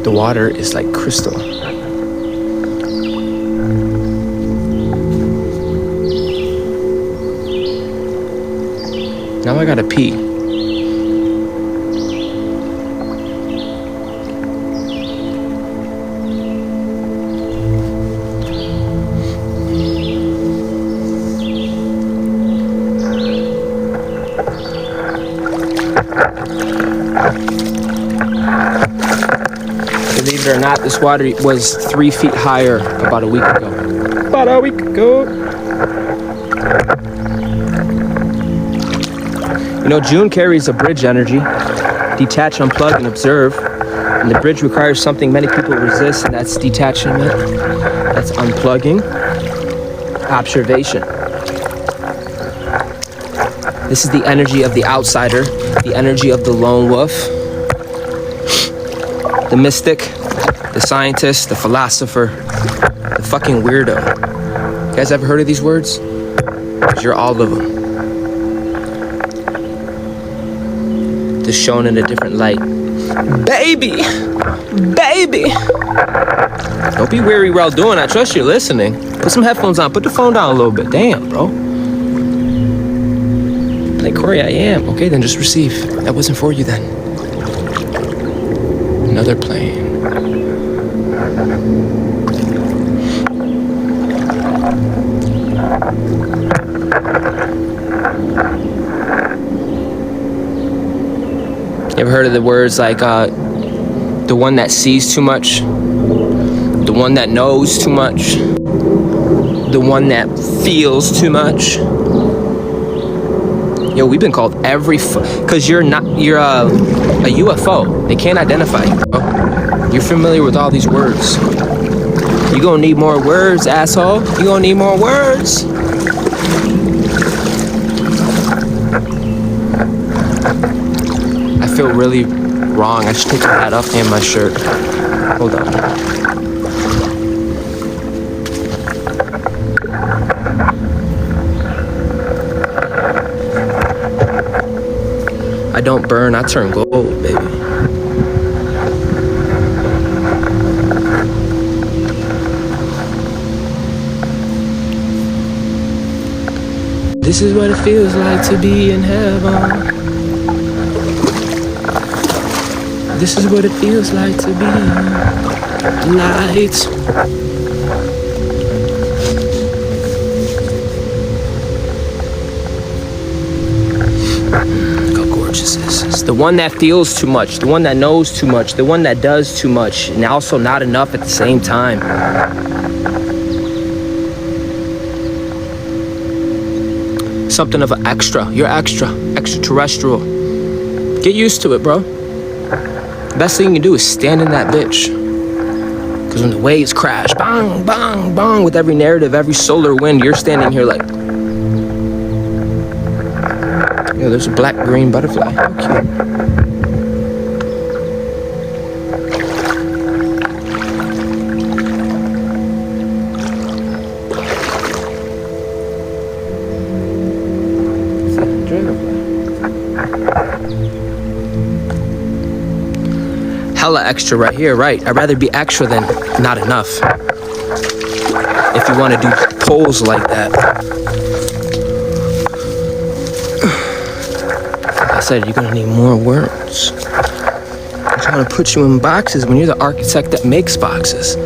The water is like crystal. Now I gotta pee. Believe it or not, this water was 3 feet higher about a week ago. You know, June carries a bridge energy. Detach, unplug, and observe. And the bridge requires something many people resist, and that's detachment. That's unplugging. Observation. This is the energy of the outsider, the energy of the lone wolf, the mystic, the scientist, the philosopher, the fucking weirdo. You guys ever heard of these words? Because you're all of them. Just shown in a different light. Baby! Baby! Don't be weary while doing. I trust you're listening. Put some headphones on. Put the phone down a little bit. Damn, bro. Like, Corey, I am. Okay, then just receive. That wasn't for you then. Another plane. You ever heard of the words like the one that sees too much, the one that knows too much, the one that feels too much? Yo, we've been called because you're a UFO. They can't identify you, bro. You're familiar with all these words. You gonna need more words, asshole. You gonna need more words. I feel really wrong. I should take my hat off and my shirt. Hold on. I don't burn, I turn gold, baby. This is what it feels like to be in heaven. This is what it feels like to be light. Look how gorgeous this is. The one that feels too much, the one that knows too much, the one that does too much, and also not enough at the same time. Something of an extra. You're extraterrestrial. Get used to it, bro. The best thing you can do is stand in that bitch. Because when the waves crash, bang, bang, bang, with every narrative, every solar wind, you're standing here like, yo, there's a black-green butterfly. How cute. hella extra right here, right? I'd rather be extra than not enough. If you want to do polls like that. Like I said, you're gonna need more words. I'm trying to put you in boxes when you're the architect that makes boxes.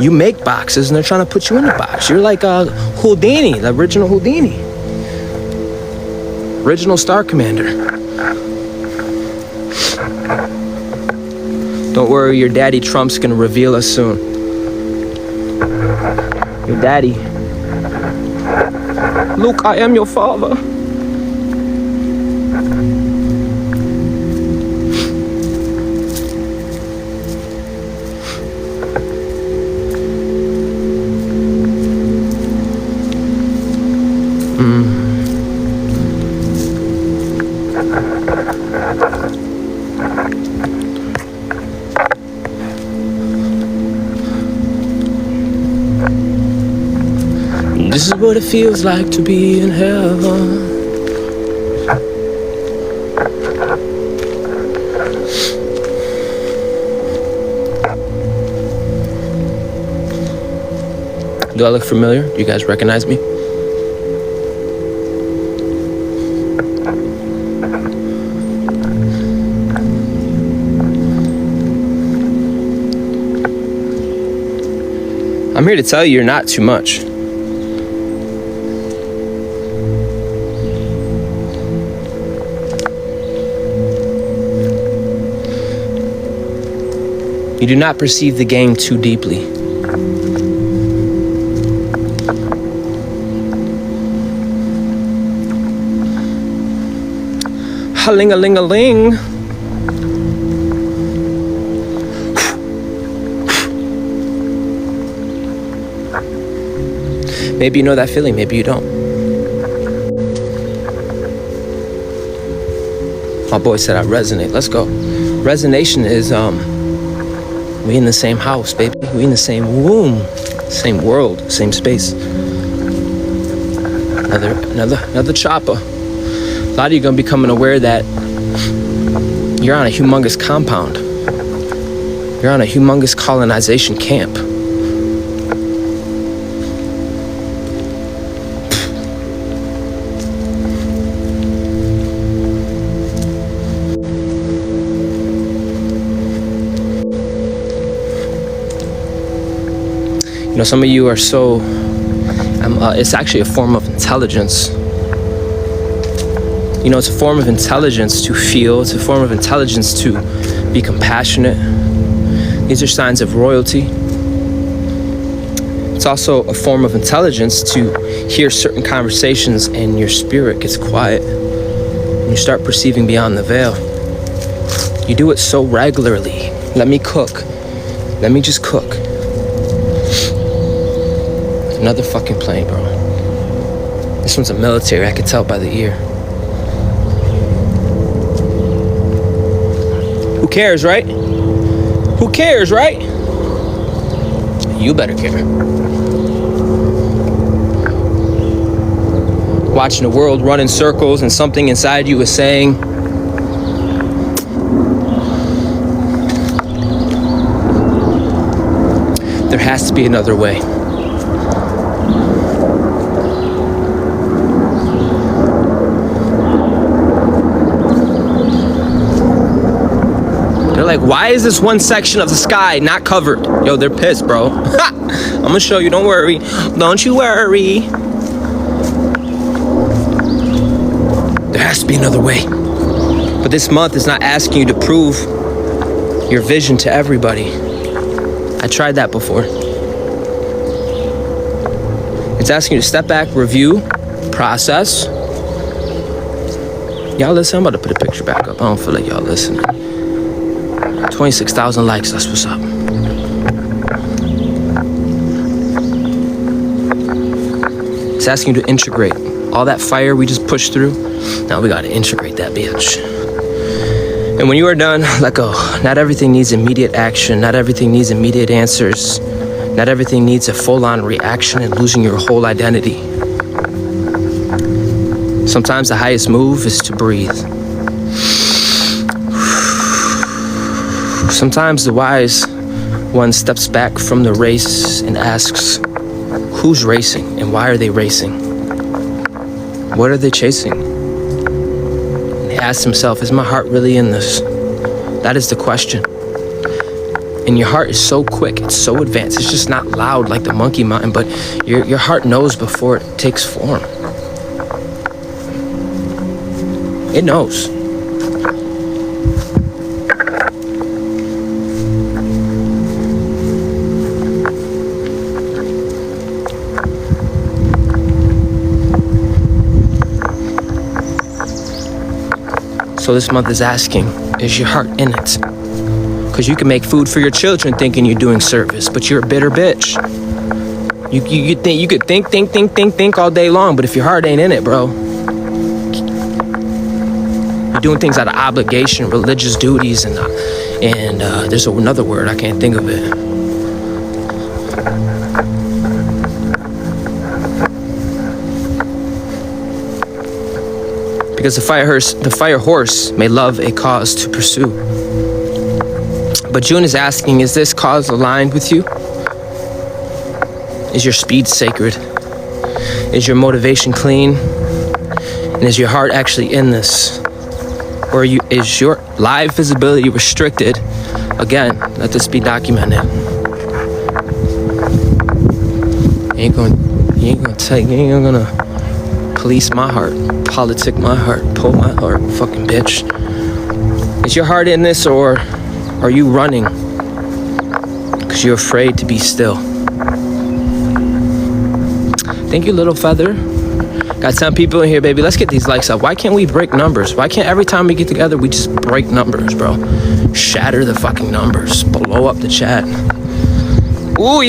You make boxes and they're trying to put you in a box. You're like Houdini, the original Houdini. Original Star Commander. Don't worry, your daddy Trump's gonna reveal us soon. Your daddy. Luke, I am your father. This is what it feels like to be in heaven. Do I look familiar? Do you guys recognize me? I'm here to tell you, you're not too much. You do not perceive the game too deeply. Ha-ling-a-ling-a-ling. Maybe you know that feeling, maybe you don't. My boy said I resonate. Let's go. Resonation is we in the same house, baby. We in the same womb, same world, same space. Another chopper. A lot of you are gonna be becoming aware that you're on a humongous compound. You're on a humongous colonization camp. You know, some of you are so, it's actually a form of intelligence. You know, it's a form of intelligence to feel. It's a form of intelligence to be compassionate. These are signs of royalty. It's also a form of intelligence to hear certain conversations and your spirit gets quiet and you start perceiving beyond the veil. You do it so regularly. Let me cook. Let me just cook. Another fucking plane, bro. This one's a military, I can tell by the ear. Who cares, right? Who cares, right? You better care. Watching the world run in circles and something inside you is saying, there has to be another way. Like, why is this one section of the sky not covered? Yo, they're pissed, bro. I'm gonna show you, don't worry. Don't you worry. There has to be another way. But this month is not asking you to prove your vision to everybody. I tried that before. It's asking you to step back, review, process. Y'all listen? I'm about to put a picture back up. I don't feel like y'all listening. 26,000 likes, that's what's up. It's asking you to integrate all that fire we just pushed through. Now we gotta integrate that bitch. And when you are done, let go. Not everything needs immediate action. Not everything needs immediate answers. Not everything needs a full-on reaction and losing your whole identity. Sometimes the highest move is to breathe. Sometimes the wise one steps back from the race and asks, who's racing and why are they racing? What are they chasing? And he asks himself, is my heart really in this? That is the question. And your heart is so quick, it's so advanced, it's just not loud like the monkey mind, but your heart knows before it takes form. It knows. So this month is asking, is your heart in it? Because you can make food for your children thinking you're doing service, but you're a bitter bitch. You could think all day long, but if your heart ain't in it, bro, you're doing things out of obligation, religious duties, and there's another word, I can't think of it. Because the fire horse may love a cause to pursue. But June is asking, is this cause aligned with you? Is your speed sacred? Is your motivation clean? And is your heart actually in this? Or is your live visibility restricted? Again, let this be documented. You ain't gonna police my heart, politic my heart, pull my heart, fucking bitch. Is your heart in this, or are you running because you're afraid to be still? Thank you, little feather. Got 10 people in here, baby. Let's get these likes up. Why can't we break numbers? Why can't every time we get together, we just break numbers, bro? Shatter the fucking numbers. Blow up the chat. Ooh.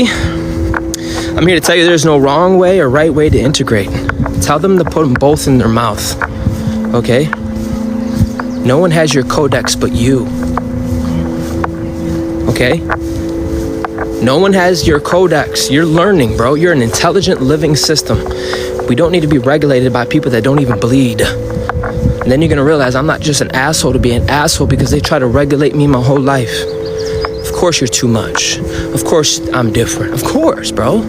I'm here to tell you there's no wrong way or right way to integrate. Tell them to put them both in their mouth, okay? No one has your codex but you, okay? No one has your codex. You're learning, bro. You're an intelligent living system. We don't need to be regulated by people that don't even bleed. And then you're gonna realize I'm not just an asshole to be an asshole because they try to regulate me my whole life. Of course you're too much. Of course I'm different. Of course, bro.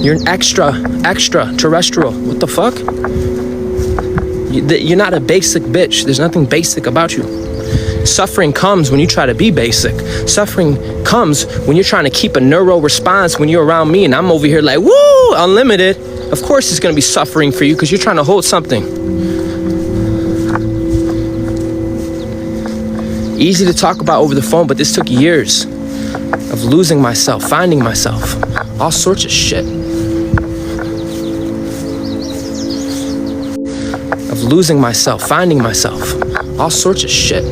You're an extraterrestrial. What the fuck? You're not a basic bitch. There's nothing basic about you. Suffering comes when you try to be basic. Suffering comes when you're trying to keep a neuro response when you're around me and I'm over here like, woo, unlimited. Of course it's gonna be suffering for you because you're trying to hold something. Easy to talk about over the phone, but this took years of losing myself, finding myself, all sorts of shit. Of losing myself, finding myself, all sorts of shit.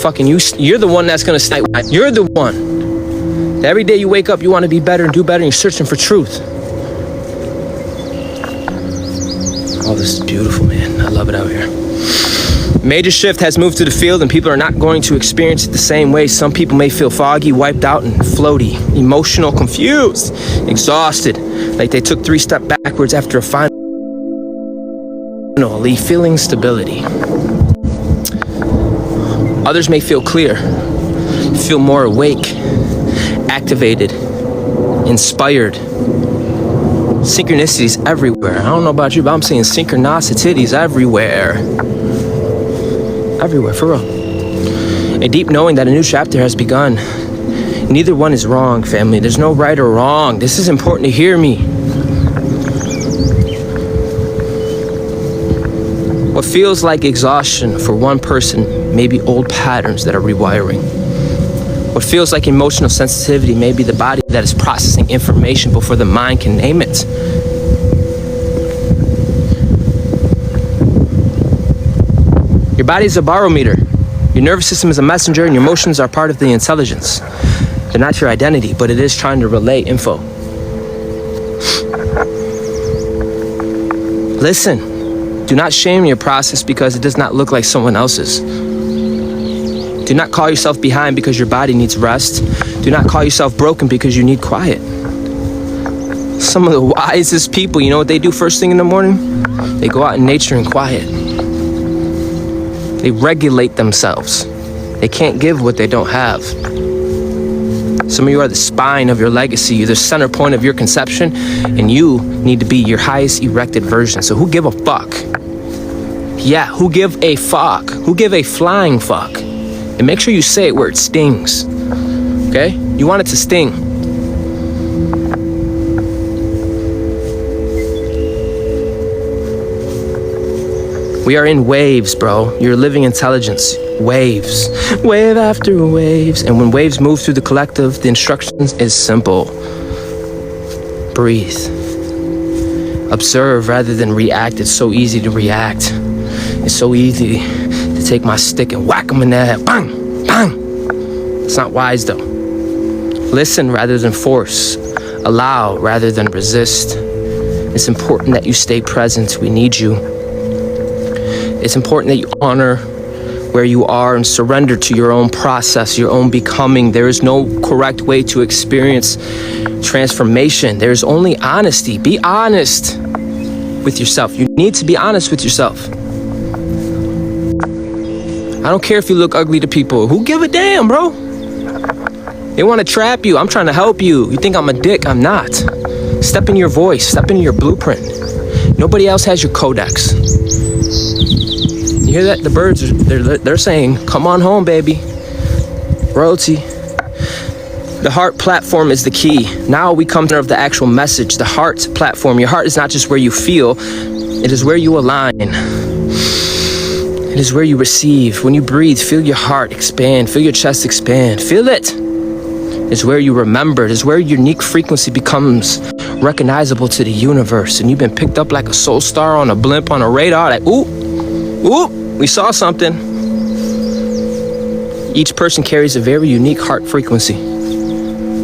Fucking you're the one that's gonna stay. You're the one. Every day you wake up, you want to be better and do better, and you're searching for truth. Oh, this is beautiful, man. I love it out here. Major shift has moved to the field and people are not going to experience it the same way. Some people may feel foggy, wiped out, and floaty, emotional, confused, exhausted, like they took 3 steps backwards after a finally feeling stability. Others may feel clear, feel more awake, activated, inspired. Synchronicities everywhere. I don't know about you, but I'm seeing synchronicities everywhere. Everywhere, for real. A deep knowing that a new chapter has begun. Neither one is wrong, family. There's no right or wrong. This is important to hear me. What feels like exhaustion for one person may be old patterns that are rewiring. What feels like emotional sensitivity may be the body that is processing information before the mind can name it. Your body is a barometer. Your nervous system is a messenger, and your emotions are part of the intelligence. They're not your identity, but it is trying to relay info. Listen. Do not shame your process because it does not look like someone else's. Do not call yourself behind because your body needs rest. Do not call yourself broken because you need quiet. Some of the wisest people, you know what they do first thing in the morning? They go out in nature and quiet. They regulate themselves. They can't give what they don't have. Some of you are the spine of your legacy. You're the center point of your conception, and you need to be your highest erected version. So who give a fuck? Yeah, who give a fuck? Who give a flying fuck? And make sure you say it where it stings. Okay? You want it to sting. We are in waves, bro. You're a living intelligence. Waves. Wave after waves. And when waves move through the collective, the instructions is simple. Breathe. Observe rather than react. It's so easy to react. It's so easy to take my stick and whack them in the head. Bang! Bang! It's not wise, though. Listen rather than force. Allow rather than resist. It's important that you stay present. We need you. It's important that you honor where you are and surrender to your own process, your own becoming. There is no correct way to experience transformation. There's only honesty. Be honest with yourself. You need to be honest with yourself. I don't care if you look ugly to people. Who give a damn, bro? They want to trap you. I'm trying to help you. You think I'm a dick? I'm not. Step in your voice. Step into your blueprint. Nobody else has your codex. You hear that? The birds, they're saying, come on home, baby. Royalty. The heart platform is the key. Now we come to the actual message. The heart platform. Your heart is not just where you feel. It is where you align. It is where you receive. When you breathe, feel your heart expand. Feel your chest expand. Feel it. It's where you remember. It's where your unique frequency becomes recognizable to the universe. And you've been picked up like a soul star on a blimp on a radar. Like, ooh, ooh, we saw something. Each person carries a very unique heart frequency.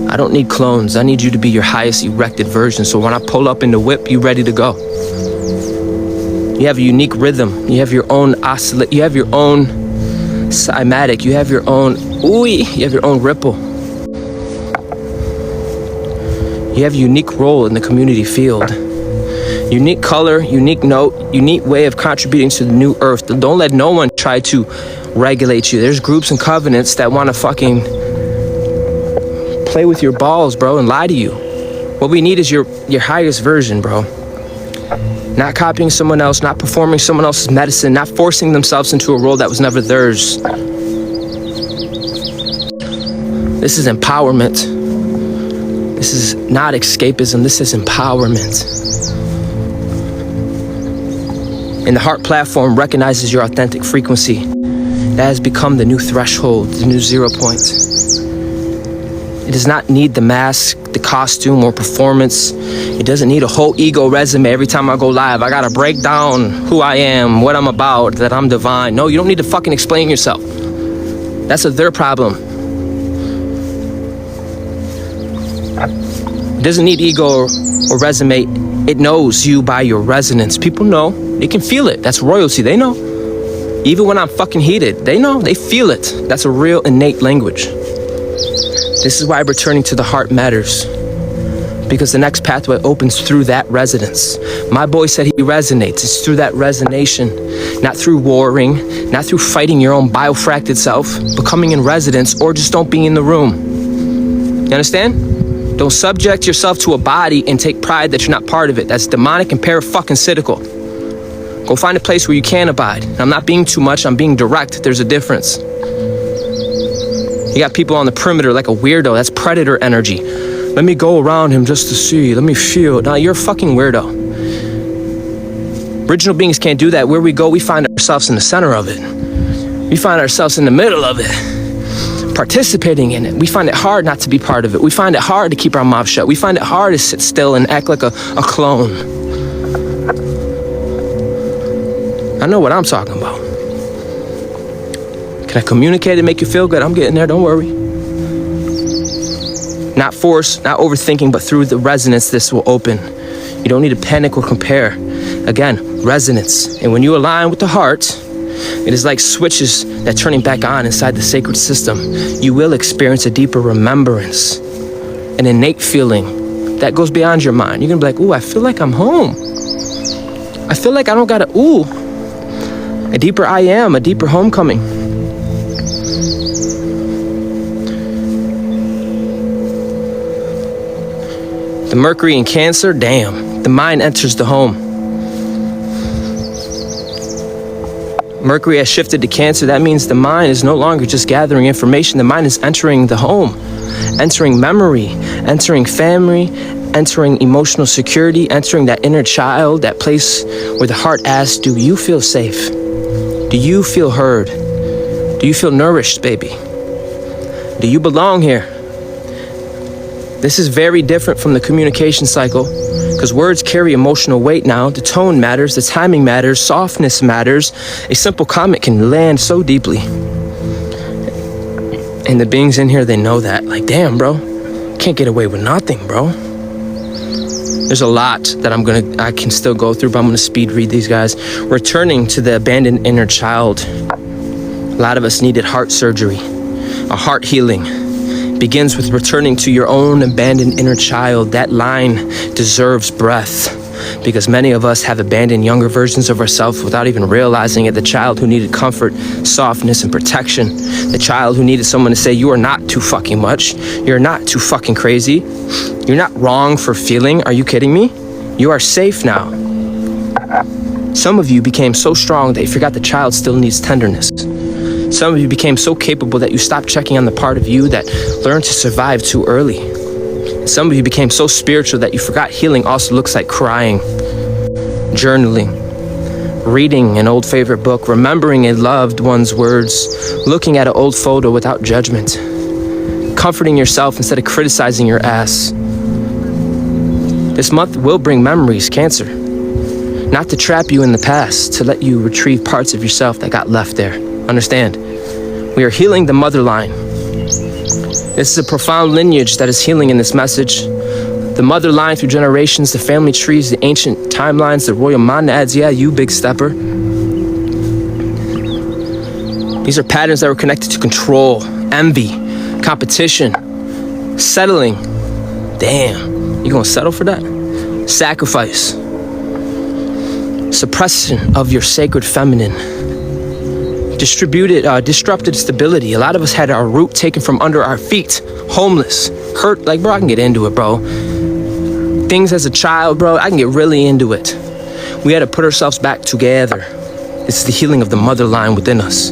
I don't need clones. I need you to be your highest erected version. So when I pull up in the whip, you ready to go. You have a unique rhythm. You have your own oscillate. You have your own cymatic. You have your own ooey. You have your own ripple. You have a unique role in the community field. Unique color, unique note, unique way of contributing to the new earth. Don't let no one try to regulate you. There's groups and covenants that want to fucking play with your balls, bro, and lie to you. What we need is your highest version, bro. Not copying someone else, not performing someone else's medicine, not forcing themselves into a role that was never theirs. This is empowerment. This is not escapism. This is empowerment. And the heart platform recognizes your authentic frequency. That has become the new threshold, the new 0 point. It does not need the mask, the costume, or performance. It doesn't need a whole ego resume every time I go live. I gotta break down who I am, what I'm about, that I'm divine. No, you don't need to fucking explain yourself. That's their problem. It doesn't need ego or resume. It knows you by your resonance. People know. They can feel it. That's royalty. They know. Even when I'm fucking heated, they know. They feel it. That's a real innate language. This is why returning to the heart matters. Because the next pathway opens through that resonance. My boy said he resonates. It's through that resonation. Not through warring. Not through fighting your own biofracted self. But coming in resonance, or just don't be in the room. You understand? Don't subject yourself to a body and take pride that you're not part of it. That's demonic and para-fucking-cytical. Go find a place where you can abide. I'm not being too much, I'm being direct. There's a difference. You got people on the perimeter like a weirdo. That's predator energy. Let me go around him just to see. Let me feel. Nah, you're a fucking weirdo. Original beings can't do that. Where we go, we find ourselves in the center of it. We find ourselves in the middle of it. Participating in it. We find it hard not to be part of it. We find it hard to keep our mouth shut. We find it hard to sit still and act like a clone. I know what I'm talking about. Can I communicate and make you feel good? I'm getting there, don't worry. Not force, not overthinking, but through the resonance this will open. You don't need to panic or compare. Again, resonance. And when you align with the heart, it is like switches that turning back on inside the sacred system. You will experience a deeper remembrance, an innate feeling that goes beyond your mind. You're gonna be like, ooh, I feel like I'm home. I feel like I don't gotta, ooh, a deeper I am, a deeper homecoming. The Mercury in Cancer, damn, the mind enters the home. Mercury has shifted to Cancer. That means the mind is no longer just gathering information. The mind is entering the home, entering memory, entering family, entering emotional security, entering that inner child, that place where the heart asks, do you feel safe? Do you feel heard? Do you feel nourished, baby? Do you belong here? This is very different from the communication cycle, because words carry emotional weight now. The tone matters, the timing matters, softness matters. A simple comment can land so deeply. And the beings in here, they know that. Like, damn, bro, can't get away with nothing, bro. There's a lot that I can still go through, but I'm gonna speed read these guys. Returning to the abandoned inner child. A lot of us needed heart surgery, a heart healing. Begins with returning to your own abandoned inner child. That line deserves breath, because many of us have abandoned younger versions of ourselves without even realizing it. The child who needed comfort, softness, and protection. The child who needed someone to say, you are not too fucking much. You're not too fucking crazy. You're not wrong for feeling. Are you kidding me? You are safe now. Some of you became so strong that you forgot the child still needs tenderness. Some of you became so capable that you stopped checking on the part of you that learned to survive too early. And some of you became so spiritual that you forgot healing also looks like crying, journaling, reading an old favorite book, remembering a loved one's words, looking at an old photo without judgment, comforting yourself instead of criticizing your ass. This month will bring memories, Cancer. Not to trap you in the past, to let you retrieve parts of yourself that got left there. Understand, we are healing the mother line. This is a profound lineage that is healing in this message. The mother line through generations, the family trees, the ancient timelines, the royal monads. Yeah, you big stepper. These are patterns that were connected to control, envy, competition, settling. Damn, you gonna settle for that? Sacrifice. Suppression of your sacred feminine. Disrupted stability. A lot of us had our root taken from under our feet. Homeless, hurt. Like, bro, I can get into it, bro. Things as a child, bro, I can get really into it. We had to put ourselves back together. It's the healing of the mother line within us.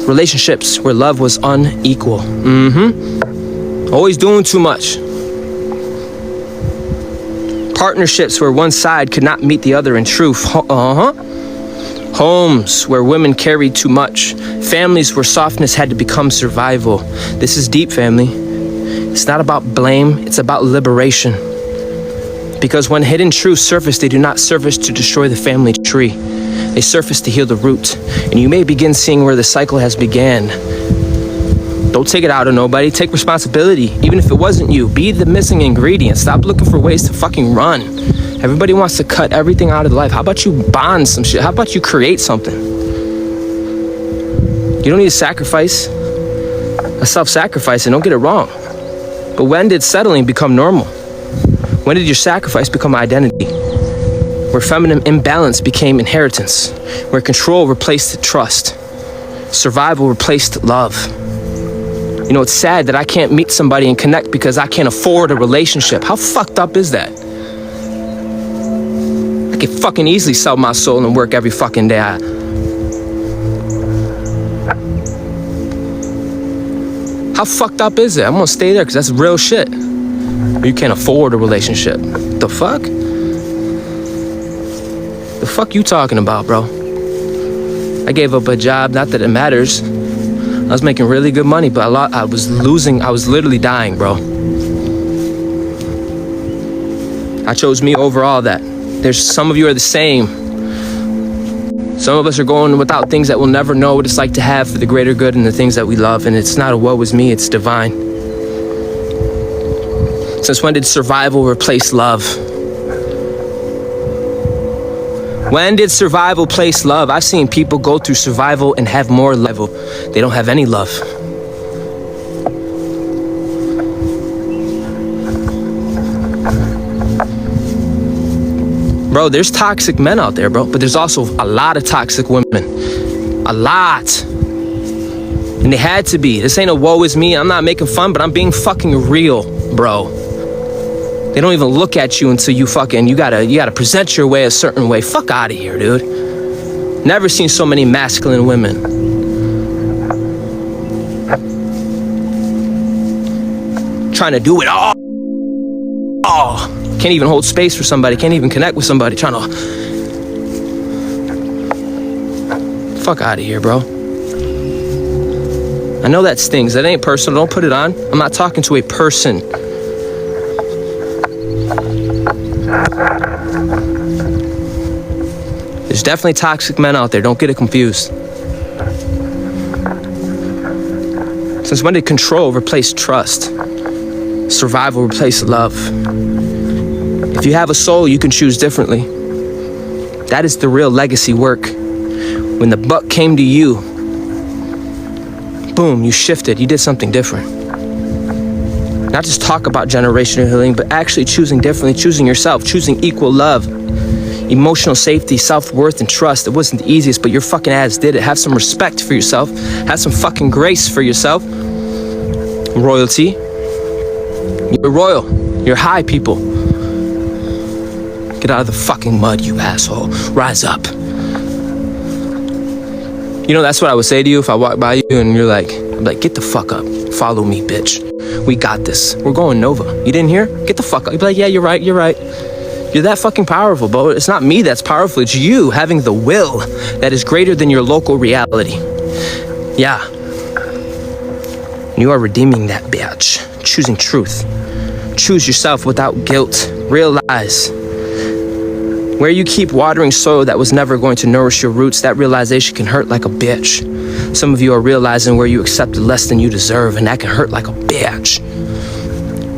Relationships where love was unequal. Always doing too much. Partnerships where one side could not meet the other in truth. Homes where women carried too much. Families where softness had to become survival. This is deep, family. It's not about blame, it's about liberation. Because when hidden truths surface, they do not surface to destroy the family tree. They surface to heal the root. And you may begin seeing where the cycle has began. Don't take it out on nobody. Take responsibility. Even if it wasn't you, be the missing ingredient. Stop looking for ways to fucking run. Everybody wants to cut everything out of life. How about you bond some shit? How about you create something? You don't need to sacrifice. A self-sacrifice, and don't get it wrong. But when did settling become normal? When did your sacrifice become identity? Where feminine imbalance became inheritance. Where control replaced trust. Survival replaced love. You know, it's sad that I can't meet somebody and connect because I can't afford a relationship. How fucked up is that? I could fucking easily sell my soul and work every fucking day. How fucked up is it? I'm gonna stay there because that's real shit. You can't afford a relationship. The fuck? The fuck you talking about, bro? I gave up a job, not that it matters. I was making really good money, but I was literally dying, bro. I chose me over all that. There's some of you are the same. Some of us are going without things that we'll never know what it's like to have for the greater good and the things that we love. And it's not a woe is me, it's divine. Since when did survival replace love? When did survival place love? I've seen people go through survival and have more level. They don't have any love. Bro, there's toxic men out there, bro, but there's also a lot of toxic women. A lot. And they had to be. This ain't a woe is me. I'm not making fun, but I'm being fucking real, bro. They don't even look at you until you gotta present your way a certain way. Fuck out of here, dude. Never seen so many masculine women. Trying to do it all. Can't even hold space for somebody. Can't even connect with somebody. Trying to... Fuck out of here, bro. I know that stings. That ain't personal. Don't put it on. I'm not talking to a person. There's definitely toxic men out there. Don't get it confused. Since when did control replace trust? Survival replace love? If you have a soul, you can choose differently. That is the real legacy work. When the buck came to you, boom, you shifted. You did something different. Not just talk about generational healing, but actually choosing differently, choosing yourself, choosing equal love, emotional safety, self-worth, and trust. It wasn't the easiest, but your fucking ass did it. Have some respect for yourself. Have some fucking grace for yourself. Royalty. You're royal. You're high, people. Get out of the fucking mud, you asshole. Rise up. You know, that's what I would say to you if I walked by you and you're like, I'm like, get the fuck up. Follow me, bitch. We got this. We're going Nova. You didn't hear? Get the fuck up. You'd be like, yeah, you're right. You're right. You're that fucking powerful, bro. It's not me that's powerful. It's you having the will that is greater than your local reality. Yeah. You are redeeming that bitch. Choosing truth. Choose yourself without guilt. Realize where you keep watering soil that was never going to nourish your roots, that realization can hurt like a bitch. Some of you are realizing where you accepted less than you deserve, and that can hurt like a bitch.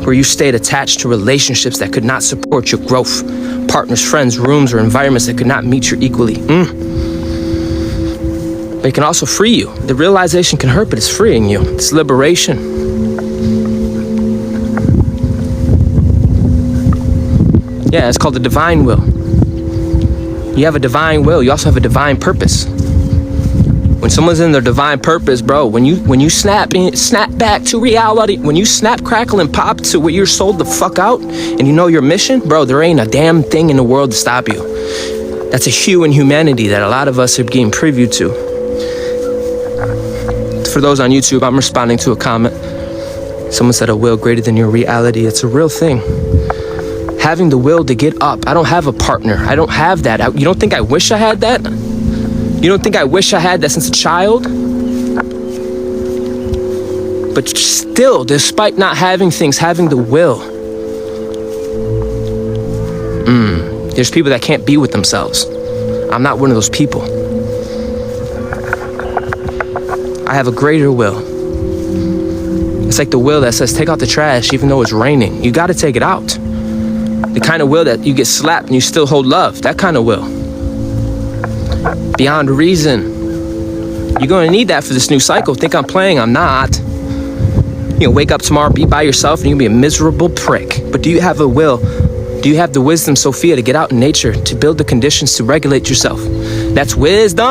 Where you stayed attached to relationships that could not support your growth. Partners, friends, rooms, or environments that could not meet your equally. But it can also free you. The realization can hurt, but it's freeing you. It's liberation. Yeah, it's called the divine will. You have a divine will. You also have a divine purpose. When someone's in their divine purpose, bro, when you snap back to reality, when you snap, crackle, and pop to where you're sold the fuck out, and you know your mission, bro, there ain't a damn thing in the world to stop you. That's a hue in humanity that a lot of us are getting privy to. For those on YouTube, I'm responding to a comment. Someone said a will greater than your reality. It's a real thing. Having the will to get up. I don't have a partner. I don't have that. You don't think I wish I had that? You don't think I wish I had that since a child? But still, despite not having things, having the will. There's people that can't be with themselves. I'm not one of those people. I have a greater will. It's like the will that says take out the trash even though it's raining. You gotta take it out. The kind of will that you get slapped and you still hold love. That kind of will. Beyond reason. You're gonna need that for this new cycle. Think I'm playing, I'm not. You know, wake up tomorrow, be by yourself, and you'll be a miserable prick. But do you have a will? Do you have the wisdom, Sophia, to get out in nature, to build the conditions to regulate yourself? That's wisdom!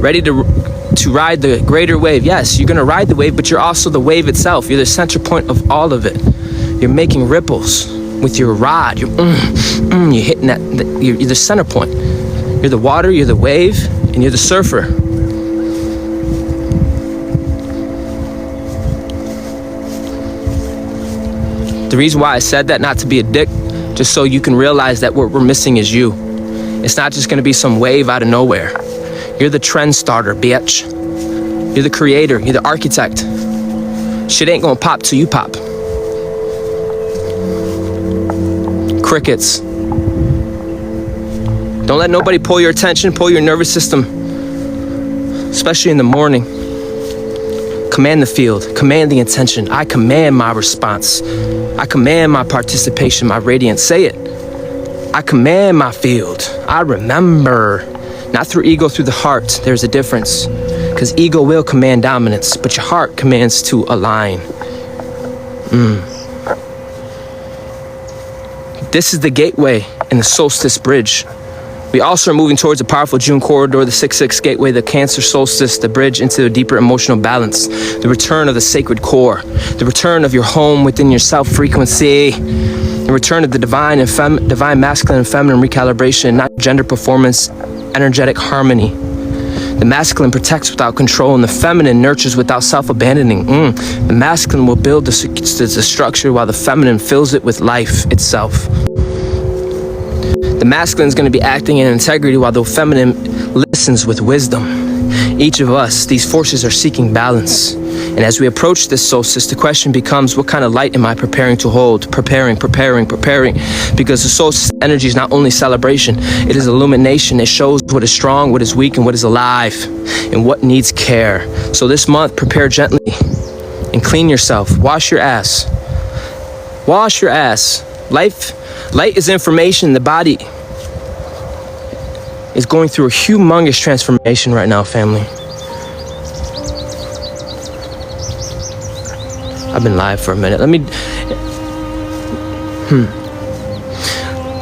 Ready to ride the greater wave. Yes, you're gonna ride the wave, but you're also the wave itself. You're the center point of all of it. You're making ripples with your rod. You're hitting that. You're the center point. You're the water, you're the wave, and you're the surfer. The reason why I said that, not to be a dick, just so you can realize that what we're missing is you. It's not just gonna be some wave out of nowhere. You're the trend starter, bitch. You're the creator, you're the architect. Shit ain't gonna pop till you pop. Crickets. Don't let nobody pull your attention, pull your nervous system, especially in the morning. Command the field, command the intention. I command my response. I command my participation, my radiance. Say it. I command my field. I remember. Not through ego, through the heart. There's a difference. Because ego will command dominance, but your heart commands to align. This is the gateway in the solstice bridge. We also are moving towards a powerful June corridor, the 6-6 gateway, the Cancer solstice, the bridge into a deeper emotional balance, the return of the sacred core, the return of your home within your self frequency, the return of the divine masculine and feminine recalibration, not gender performance, energetic harmony. The masculine protects without control, and the feminine nurtures without self-abandoning. The masculine will build the structure while the feminine fills it with life itself. The masculine is going to be acting in integrity while the feminine listens with wisdom. Each of us, these forces are seeking balance. And as we approach this solstice, the question becomes, what kind of light am I preparing to hold? Preparing. Because the solstice energy is not only celebration, it is illumination. It shows what is strong, what is weak, and what is alive, and what needs care. So this month, prepare gently and clean yourself. Wash your ass. Wash your ass. Light is information. The body is going through a humongous transformation right now, family. I've been live for a minute.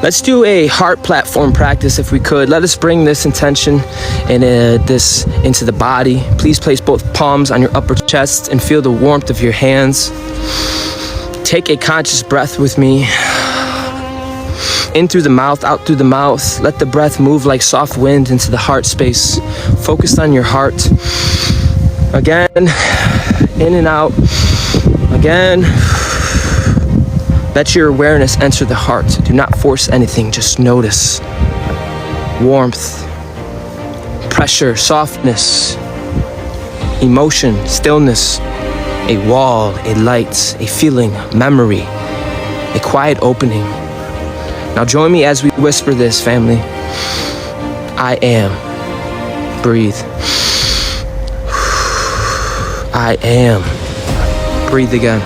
Let's do a heart platform practice if we could. Let us bring this intention and this into the body. Please place both palms on your upper chest and feel the warmth of your hands. Take a conscious breath with me. In through the mouth, out through the mouth. Let the breath move like soft wind into the heart space. Focus on your heart. Again, in and out. Again. Let your awareness enter the heart. Do not force anything, just notice. Warmth, pressure, softness, emotion, stillness, a wall, a light, a feeling, memory, a quiet opening. Now join me as we whisper this, family. I am. Breathe. I am. Breathe again.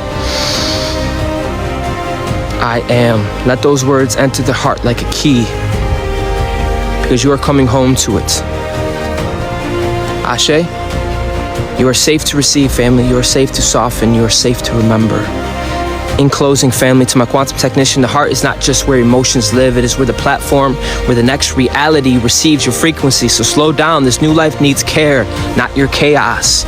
I am. Let those words enter the heart like a key, because you are coming home to it. Ashe, you are safe to receive, family. You are safe to soften. You are safe to remember. In closing, family, to my quantum technician, the heart is not just where emotions live. It is where the platform, where the next reality receives your frequency. So slow down. This new life needs care, not your chaos.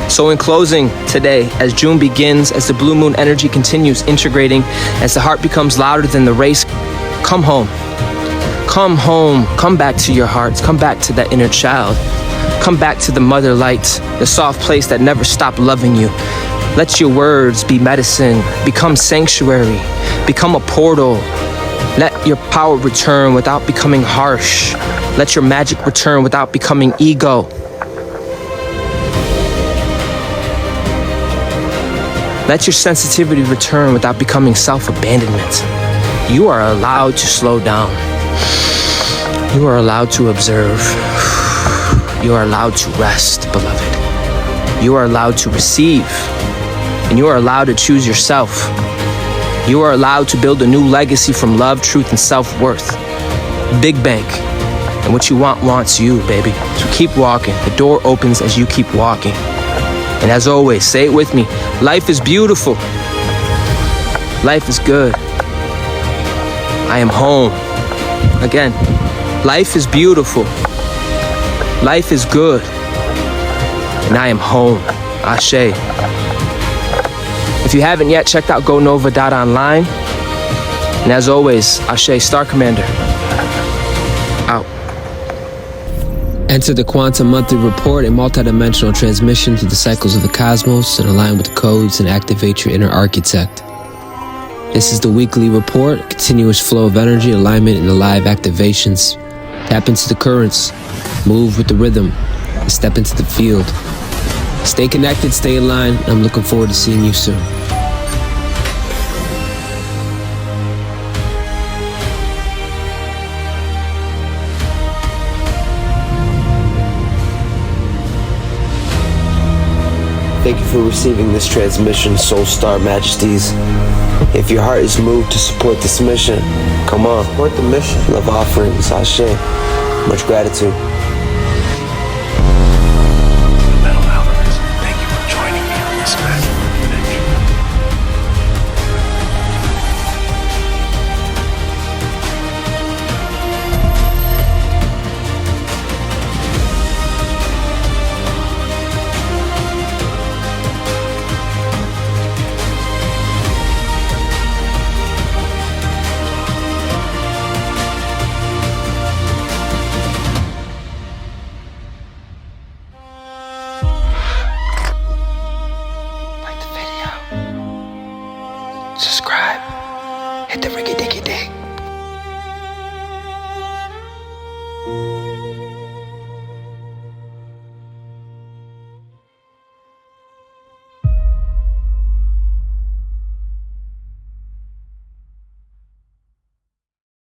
So in closing today, as June begins, as the blue moon energy continues integrating, as the heart becomes louder than the race, come home. Come home. Come back to your hearts. Come back to that inner child. Come back to the mother light, the soft place that never stopped loving you. Let your words be medicine. Become sanctuary. Become a portal. Let your power return without becoming harsh. Let your magic return without becoming ego. Let your sensitivity return without becoming self-abandonment. You are allowed to slow down. You are allowed to observe. You are allowed to rest, beloved. You are allowed to receive. And you are allowed to choose yourself. You are allowed to build a new legacy from love, truth, and self-worth. Big bank. And what you want wants you, baby. So keep walking. The door opens as you keep walking. And as always, say it with me. Life is beautiful. Life is good. I am home. Again, life is beautiful. Life is good. And I am home. Ashe. If you haven't yet, check out NOVA.online. And as always, Ashe, Star Commander. Out. Enter the Quantum Monthly Report, a multidimensional transmission through the cycles of the cosmos and align with the codes and activate your inner architect. This is the weekly report, continuous flow of energy, alignment, and alive activations. Tap into the currents, move with the rhythm, and step into the field. Stay connected, stay aligned. I'm looking forward to seeing you soon. Thank you for receiving this transmission, Soul Star Majesties. If your heart is moved to support this mission, come on. Support the mission. Love offerings, Ashe. Much gratitude.